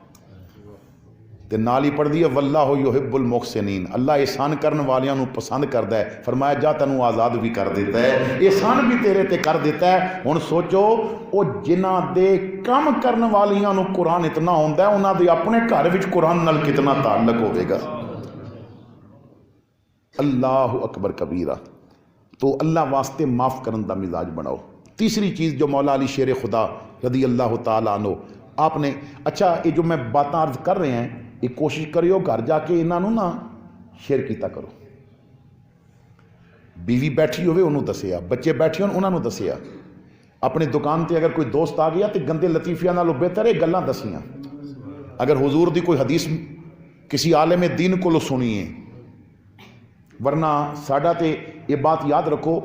تے نال ہی پڑھ دی ہے واللہ یحب المحسنین, اللہ احسان کرنے والیاں نو پسند کردا ہے. فرمایا جا تینوں آزاد بھی کر دیتا ہے, احسان بھی تیرے تے کر دیتا ہے. ہن سوچو او جنہاں دے کم کرنے والیاں نو قرآن اتنا ہوندا ہے انہاں دے اپنے گھر وچ قرآن نال کتنا تعلق ہوے گا. اللہ اکبر کبیرہ. تو اللہ واسطے معاف کرن دا مزاج بناؤ. تیسری چیز جو مولا علی شیر خدا رضی اللہ تعالیٰ عنہ آپ نے, اچھا یہ جو میں باتاں عرض کر رہے ہیں یہ کوشش کریو گھر جا کے انہوں نا شیئر کیتا کرو. بیوی بیٹھی ہوئے انہوں دسیا, بچے بیٹھے ہوں انہوں دسیا, اپنے دکان تے اگر کوئی دوست آ گیا تو گندے لطیفیاں نالوں بہتر ہے گلاں دسیاں. اگر حضور دی کوئی حدیث کسی عالم دین کو سنیے, ورنہ ساڈا تے یہ بات یاد رکھو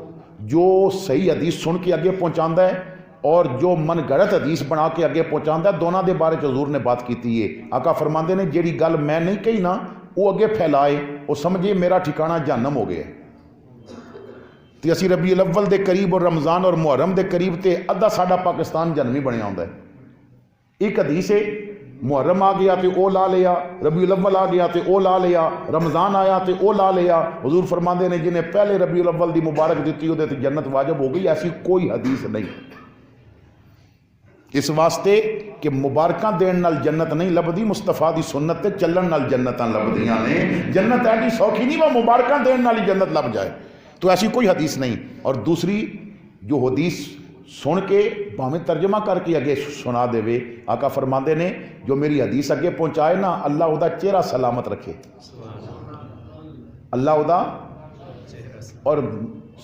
جو صحیح حدیث سن کے اگے پہنچاندہ ہے اور جو من گڑت حدیث بنا کے اگے پہنچاندہ ہے دونوں دے بارے حضور نے بات کیتی ہے. آقا فرماندے نے جیڑی گل میں نہیں کہی نا وہ اگے پھیلائے وہ سمجھے میرا ٹھکانہ جہنم ہو گیا. تے اسی ربیع الاول دے قریب اور رمضان اور محرم دے قریب تے ادھا ساڈا پاکستان جہنمی بنیا ہوندا ہے. ایک حدیث ہے محرم آ گیا تے او لا لیا, ربیع الاول آ گیا تے او لا لیا, رمضان آیا تے او لا لیا. حضور فرماندے نے جنہیں پہلے ربیع الاول دی مبارک دیتی ہو تے جنت واجب ہو گئی. ایسی کوئی حدیث نہیں. اس واسطے کہ مبارکاں دین نال جنت نہیں لبدی, مصطفیٰ دی سنت تے چلن نال جنتاں لبدیاں نے. جنت ایڈی سوکھی نہیں وہ مبارکاں دین نال ہی جنت لب جائے, تو ایسی کوئی حدیث نہیں. اور دوسری جو حدیث سن کے بھاویں ترجمہ کر کے اگے سنا دے وے, آقا فرماندے نے جو میری حدیث اگے پہنچائے نا اللہ او دا چہرہ سلامت رکھے, اللہ او دا. اور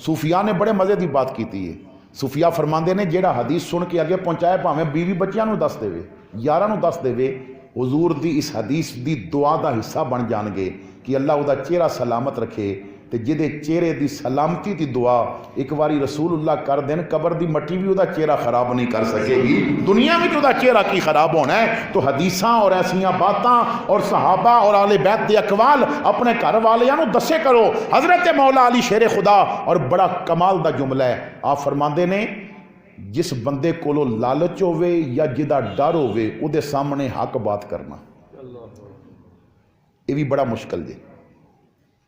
صوفیاء نے بڑے مزے دی بات کیتی ہے. صوفیاء فرماندے نے جیڑا حدیث سن کے اگے پہنچائے بھاویں بیوی بچیاں نو دس دے وے, یاراں نو دس دے وے, حضور دی اس حدیث دی دعا دا حصہ بن جان گے کہ اللہ او دا چہرہ سلامت رکھے. تے جدے چہرے دی سلامتی دی دعا ایک واری رسول اللہ کر دین, قبر دی مٹی بھی او دا چہرہ خراب نہیں کر سکے گی, دنیا میں او دا چہرہ کی خراب ہونا ہے. تو حدیثاں اور ایسیاں باتاں اور صحابہ اور آل بیت دے اقوال اپنے گھر والیاں نو دسے کرو. حضرت مولا علی شیر خدا اور بڑا کمال دا جملہ ہے, آپ فرماندے نے جس بندے کولو لالچ ہوئے یا جدا ڈر ہوئے او دے سامنے حق بات کرنا یہ بھی بڑا مشکل جے,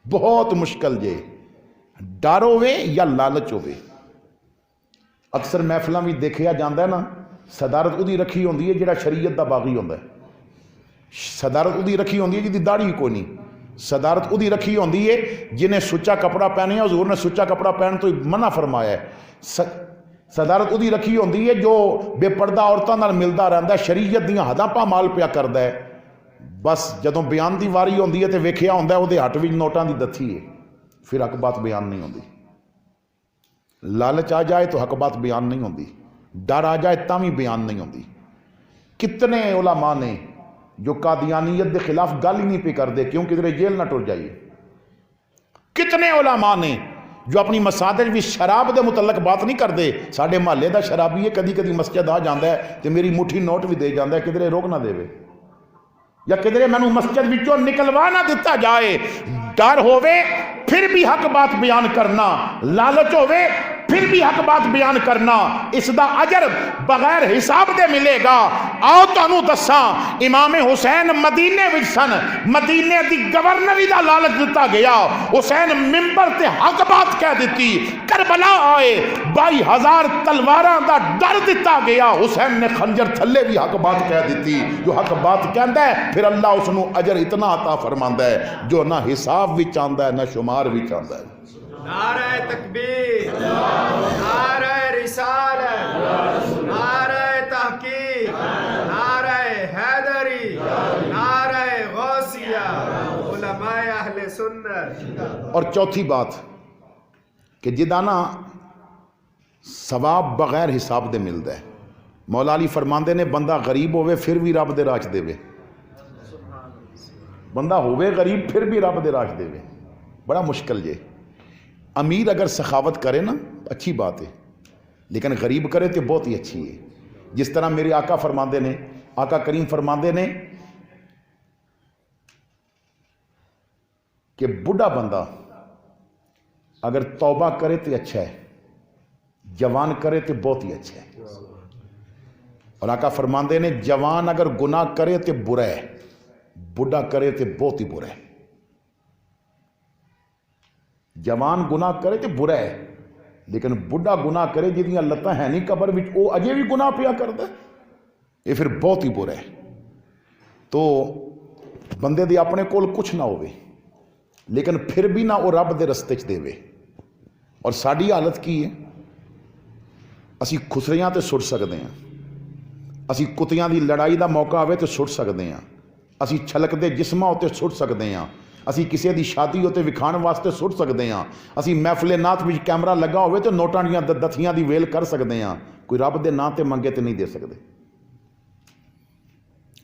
بہت مشکل جے. ڈر ہوئے یا لالچ ہوئے. اکثر محفلاں بھی دیکھیا جاندہ ہے نا, صدارت ادھی رکھی ہوندی ہے جڑا شریعت دا باغی ہوندا ہے. صدارت ادھی رکھی ہوندی ہے جدی داڑھی کوئی نہیں. صدارت ادھی رکھی ہوندی ہے جنہیں سچا کپڑا پہنے, حضور نے سچا کپڑا پہن تو منع فرمایا ہے. صدارت ادھی رکھی ہوندی ہے جو بے پردہ عورتاں نال ملدا رہندا ہے, شریعت دیاں حداں پامال پیا کردا ہے. بس جدوں بیان دی واری ہوندی ہے تے ویکھیا ہوندا ہے او دے ہٹ وچ نوٹاں دی دتھی ہے, پھر حق بات بیان نہیں ہوندی. لالچ آ جائے تو حق بات بیان نہیں ہوندی, ڈر آ جائے تاں بھی بیان نہیں ہوندی. کتنے علماء نے جو قادیانیت دے خلاف گل ہی نہیں پہ کر دے کیوں کدھر جیل نہ ٹر جائیے. کتنے علماء نے جو اپنی مساجد بھی شراب دے متعلق بات نہیں کر دے. ساڈے محلے دا شرابی ہے, کدی کدی مسجد آ جاندا ہے تے میری مٹھی نوٹ بھی دے جاندا ہے, کدھر روک نہ دے یا کدھر مینوں مسجد وچوں نکلوا نہ دتا جائے. ڈر ہووے پھر بھی حق بات بیان کرنا, لالچ ہووے پھر بھی حق بات بیان کرنا اس دا اجر بغیر حساب دے ملے گا۔ آؤ تانوں دساں امام حسین مدینے وچ سن، مدینے دی گورنری دا لالچ دتا گیا، حسین ممبر تے حق بات کہہ دیتی، کربلا آئے 22,000 تلواراں دا ڈر دتا گیا، حسین نے خنجر تھلے بھی حق بات کہہ دیتی۔ جو حق بات کہندا ہے پھر اللہ اس نو اجر اتنا عطا فرماندا ہے جو نہ حساب وچ آندا ہے نہ شمار وچ آندا ہے۔ نعرہ تکبیر، نعرہ رسالت، نعرہ تحقیق، نعرہ حیدری، نعرہ غوثیہ، علماء اہل سنت۔ اور چوتھی بات کہ جدانا ثواب بغیر حساب دے ملدا ہے۔ مولا علی فرماندے نے بندہ غریب ہوئے پھر بھی رب دے راہ دے وے، بندہ ہوئے غریب پھر بھی رب دے راہ دے وے، بڑا مشکل جے۔ امیر اگر سخاوت کرے نا اچھی بات ہے، لیکن غریب کرے تو بہت ہی اچھی ہے۔ جس طرح میرے آقا فرماندے نے، آقا کریم فرماندے نے کہ بڑھا بندہ اگر توبہ کرے تو اچھا ہے، جوان کرے تو بہت ہی اچھا ہے۔ اور آقا فرماندے نے جوان اگر گناہ کرے تو برا ہے، بڑھا کرے تو بہت ہی برا ہے۔ جوان گناہ کرے تو برا ہے، لیکن بڑھا گناہ کرے جدیاں لتاں ہے نہیں قبر وچ او اجے بھی گناہ پیا کردا ہے، یہ پھر بہت ہی برا ہے۔ تو بندے دی اپنے کول کچھ نہ ہوئے لیکن پھر بھی نہ وہ رب دے رستے چ دے۔ اور ساری حالت کی ہے، اسی خسریاں تے سٹ سکتے ہیں، اسی کتیاں دی لڑائی دا موقع آوے تے سٹ سکتے ہیں، اسی چھلک دے جسماں ہوتے سٹ سکتے ہیں، اسی کسی دی شادی ہوتے وکھان واسطے سٹ سکتے ہیں، اسی محفل نعت وچ کیمرہ لگا ہوئے تو نوٹاں دیاں دتھیاں دی ویل کر سکتے ہیں، کوئی رب دے نا تے منگے تے نہیں دے سکتے۔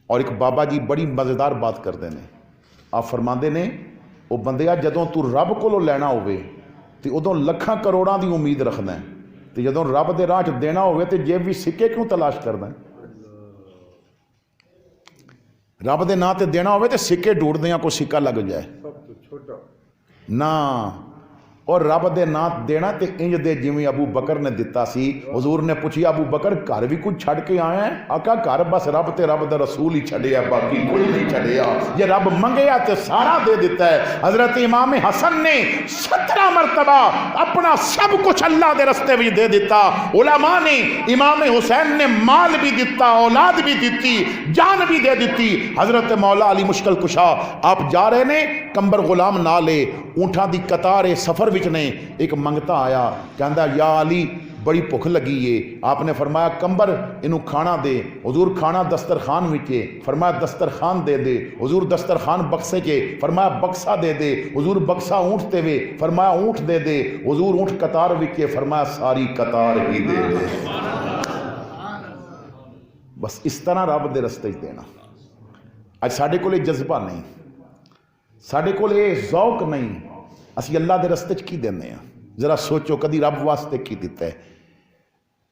اور ایک بابا جی بڑی مزیدار بات کرتے ہیں، آپ فرماندے نے وہ بندیا جدوں تو رب کولوں لینا ہوئے تو ادوں لکھاں کروڑاں دی امید رکھنا ہے، تو جدوں رب دے راہ چ دینا ہوئے تو جیب بھی سکے کیوں تلاش کرنا ہے؟ رب دے نا تے دینا ہوئے تو سکے ڈھونڈ دیاں کوئی سکہ لگ جائے نا، اور رب دے نا دینا تے انج دے جویں ابو بکر نے دتا سی۔ حضور نے پوچھیا ابو بکر گھر بھی کچھ چھڑ کے آیا ہے؟ آقا گھر بس رب تے رب دا رسول ہی چھڑیا، باقی کوئی نہیں چھڑیا، یہ رب منگیا تے سارا دے دیتا ہے۔ حضرت امام حسن نے 17 مرتبہ اپنا سب کچھ اللہ دے رستے بھی دے دیتا۔ علماء نے امام حسین نے مال بھی دیتا، اولاد بھی دیتی، جان بھی دے دیتی۔ حضرت مولا علی مشکل کشا آپ جا رہے نے کمبر غلام نہ لے، اونٹاں دی قطار سفر وچ نے ایک منگتا آیا، کہندا یا علی بڑی بھوک لگی ہے۔ آپ نے فرمایا کمبر انہوں کھانا دے، حضور کھانا دسترخوان وچے، فرمایا دسترخوان دے دے، حضور دسترخوان بکسے کے، فرمایا بکسا دے دے، حضور بکسا اونٹ تے وے، فرمایا اونٹ دے دے، حضور اونٹ قطار وچے، فرمایا ساری قطار ہی دے دے۔ بس اس طرح رب دے رستے دینا۔ اج ساڈے کول جذبہ نہیں، ساڈے کول ذوق نہیں، اسی اللہ دے رستے کی دینے ہیں؟ ذرا سوچو کدی رب واسطے کی دیتا ہے؟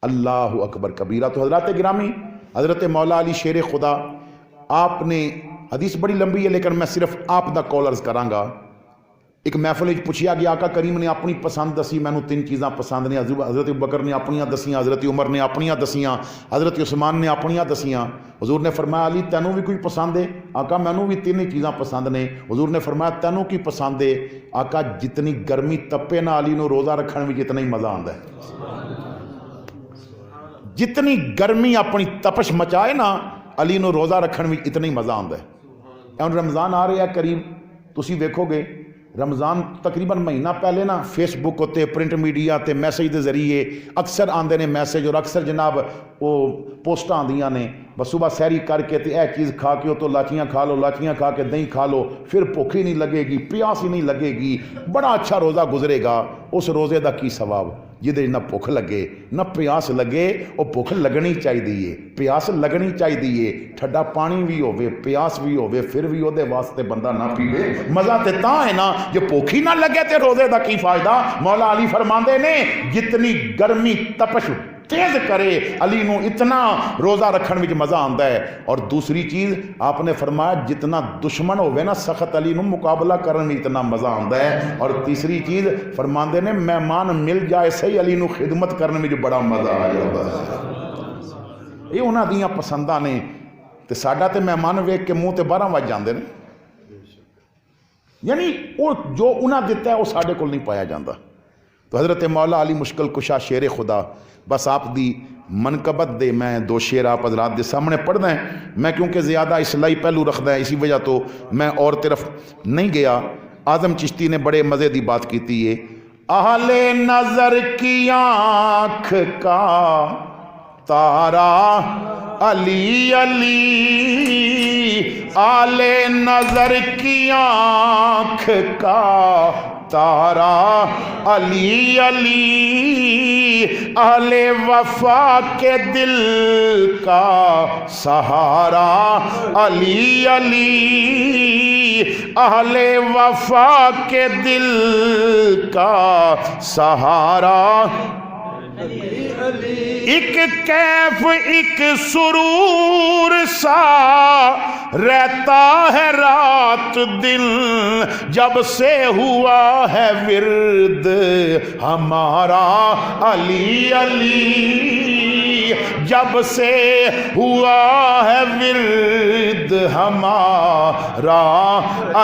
اللہ اکبر کبیرہ۔ تو حضرات گرامی، حضرت مولا علی شیر خدا آپ نے، حدیث بڑی لمبی ہے لیکن میں صرف آپ دا کال عرض کراں گا۔ ایک محفل پوچھیا گیا، آقا کریم نے اپنی پسند دسی، مینوں 3 چیزاں پسند نے، حضرت بکر نے اپنیاں دسیاں، حضرت عمر نے اپنیاں دسیاں، حضرت عثمان نے اپنیاں دسیاں۔ حضور نے فرمایا علی تینوں بھی کوئی پسند ہے؟ آقا مینوں بھی 3 چیزاں پسند نے۔ حضور نے فرمایا تینوں کی پسند ہے؟ آقا جتنی گرمی تپے نہ علی نو روزہ رکھن میں اتنا ہی مزہ آندا ہے، جتنی گرمی اپنی تپش مچائے نا علی نو روزہ رکھن میں اتنا ہی مزہ آندا ہے۔ اور رمضان آ رہا ہے قریب، تسی ویکھو گے رمضان تقریباً مہینہ پہلے نا فیس بک ہوتے پرنٹ میڈیا تے میسیج دے ذریعے اکثر آندے نے میسیج، اور اکثر جناب وہ پوسٹاں آندیاں نے، بس صبح سحری کر کے تے اے چیز کھا کے تو لاچیاں کھا لو، لاچیاں کھا کے دہی کھا لو، پھر بھوک ہی نہیں لگے گی، پیاس ہی نہیں لگے گی، بڑا اچھا روزہ گزرے گا۔ اس روزے دا کی ثواب جہدے نہ بھوک لگے نہ پیاس لگے، وہ بھوک لگنی چاہیے، پیاس لگنی چاہیے، ٹھڈا پانی بھی ہوے، پیاس بھی ہوے، پھر بھی وہ واسطے بندہ نہ پیوے، مزہ تے تاں ہے نا جو بھوک ہی نہ لگے تے روزے دا کی فائدہ۔ مولا علی فرماندے نے جتنی گرمی تپش تیز کرے علی نو اتنا روزہ رکھن وچ مزہ آندا ہے. اور دوسری چیز آپ نے فرمایا جتنا دشمن ہوئے نا سخت علی نو مقابلہ کرن وچ اتنا مزہ آندا ہے. اور تیسری چیز فرماندے نے مہمان مل جائے صحیح علی نو خدمت کرن وچ بڑا مزہ آ جاندا ہے. یہ انہاں دیاں پسنداں نے تے ساڈا تے مہمان ویکھ کے منہ تے 12 وج جاندے نے. یعنی وہ جو انہاں دیتا ہے وہ ساڈے کول نہیں پایا جاندہ. تو حضرت مولا علی مشکل کشا شیر خدا بس آپ دی منقبت دے میں دو شیر آپ حضرات دے سامنے پڑھنا ہے. میں کیونکہ زیادہ اصلاحی پہلو رکھدا ہے اسی وجہ تو میں اور طرف نہیں گیا. اعظم چشتی نے بڑے مزے دی بات کیتی ہے. اہل نظر کی آنکھ کا تارا علی علی، اہل نظر کی آنکھ کا تارا علی علی، اہل وفا کے دل کا سہارا علی علی، اہل وفا کے دل کا سہارا ایک کیف ایک سرور سا رہتا ہے رات دن، جب سے ہوا ہے ورد ہمارا علی علی، جب سے ہوا ہے ورد ہمارا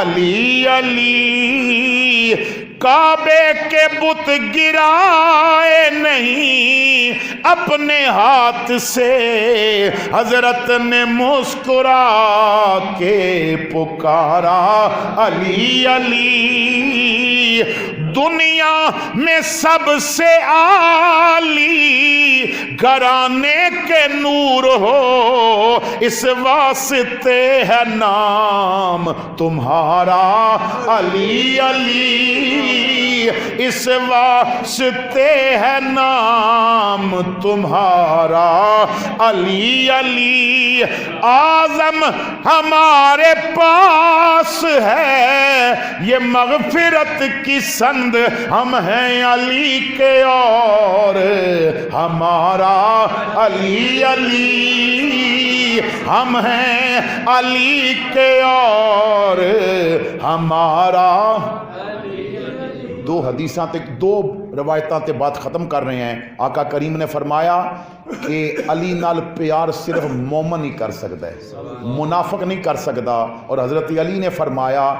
علی علی، کعبے کے بت گرائے نہیں اپنے ہاتھ سے، حضرت نے مسکرا کے پکارا علی علی، دنیا میں سب سے عالی گھرانے کے نور ہو، اس واسطے ہے نام تمہارا علی علی، اس واسطے ہے نام تمہارا علی علی، اعظم ہمارے پاس ہے یہ مغفرت کی سند، ہم ہیں علی کے اور ہمارا علی علی، ہم ہیں علی کے اور ہمارا. دو حدیثاں تے دو روایتاں تے بات ختم کر رہے ہیں. آقا کریم نے فرمایا کہ علی نال پیار صرف مومن ہی کر سکتا ہے، منافق نہیں کر سکتا. اور حضرت علی نے فرمایا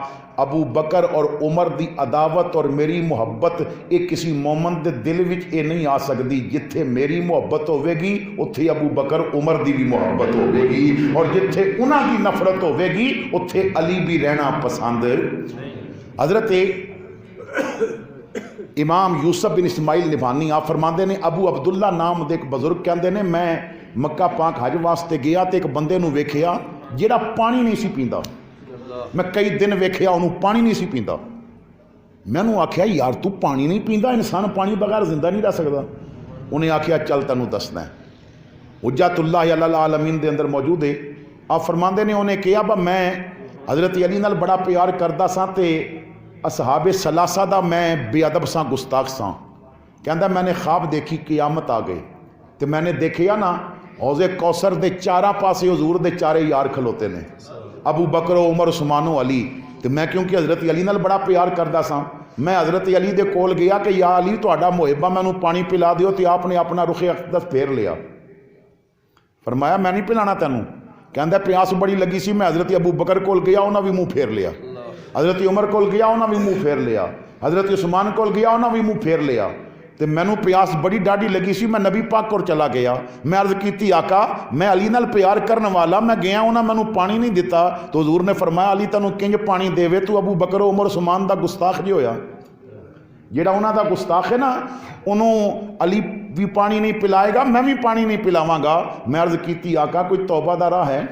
ابو بکر اور عمر دی عداوت اور میری محبت یہ کسی مومن دے دل وچ یہ نہیں آ سکتی. جتھے میری محبت ہوے گی اتھے ابو بکر عمر دی بھی محبت ہوے گی، اور جتھے انہاں دی نفرت ہوے گی اتھے علی بھی رہنا پسند. حضرت امام یوسف بن اسماعیل نبھانی آپ فرماندے نے ابو عبداللہ نام دے ایک بزرگ کہندے نے میں مکہ پاک حج واسطے گیا تے ایک بندے نو ویکھیا جیڑا پانی نہیں سی پیندا. میں کئی دن ویکھیا انہوں پانی نہیں سی پیندا. میں نے آکھیا یار تو پانی نہیں پیندا، انسان پانی بغیر زندہ نہیں رہ سکتا. انہیں آکھیا چل تینوں دسنا ہے. حجت اللہ علی العالمین دے اندر موجود ہے. آپ فرماندے نے انہیں کہا با میں حضرت علی نال بڑا پیار کردا سا تے اصحاب ثلاثہ دا میں بے ادب سا گستاخ سا. کہندا میں نے خواب دیکھی قیامت آ گئی تے میں نے دیکھیا نا حوض کوثر دے چاراں پاسے حضور دے چارے یار کھلوتے نے، ابو بکر و عمر عثمان و علی. تے میں کیونکہ حضرت علی نال بڑا پیار کردا سا میں حضرت علی دے کول گیا کہ یا علی تہاڈا محبہ مینوں پانی پلا دیو. تے آپ نے اپنا رخ اقدس پھیر لیا. فرمایا میں نہیں پلانا تینوں. کہندا پیاس بڑی لگی سی. میں حضرت ابو بکر کول گیا انہاں بھی منہ پھیر لیا، حضرت عمر کول گیا انہاں بھی منہ پھیر لیا، حضرت عثمان کول گیا انہاں بھی منہ پھیر لیا. تے مینوں پیاس بڑی ڈاڈی لگی سی. میں نبی پاک کول چلا گیا. میں عرض کیتی آقا میں علی نال پیار کرن والا میں گیا انہاں مینوں پانی نہیں دیتا. تو حضور نے فرمایا علی تینوں کنج پانی دیوے تو ابو بکر و عمر عثمان دا گستاخ جی ہویا. جیڑا انہاں دا گستاخ ہے نا انہوں علی بھی پانی نہیں پلائے گا، میں بھی پانی نہیں پلاواں گا. میں عرض کیتی آقا کوئی توبہ دا راہ ہے،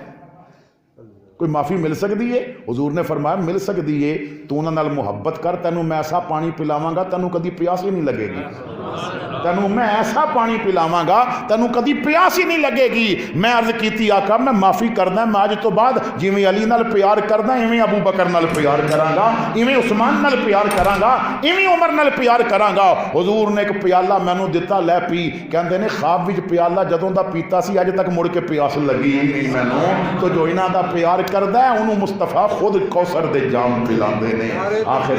کوئی معافی مل سکتی ہے؟ حضور نے فرمایا مل سکتی ہے. تو انہاں نال محبت کر، تینوں میں ایسا پانی پلاواں گا تینوں کدی پیاس ہی نہیں لگے گی. تینوں میں ایسا پانی پلاواں تینوں کدی پیاس ہی نہیں لگے گی. میں عرض کیتی آقا میں معافی کردا میں اج تو بعد جویں علی نال پیار کردا ایویں ابو بکر نال پیار کراں گا, ایویں عثمان نال پیار کراں گا, ایویں عمر نال پیار کراں گا. حضور نے ایک پیالہ مینوں دتا, لے پی. کہندے نے خواب وچ پیالہ جدوں دا پیتا سی اج تک مڑ کے پیاس لگی ہی نہیں مینوں. تو جو انہاں دا پیار کردا ہے انہوں مصطفیٰ خود کوثر دے جام پلاندے نے. آخر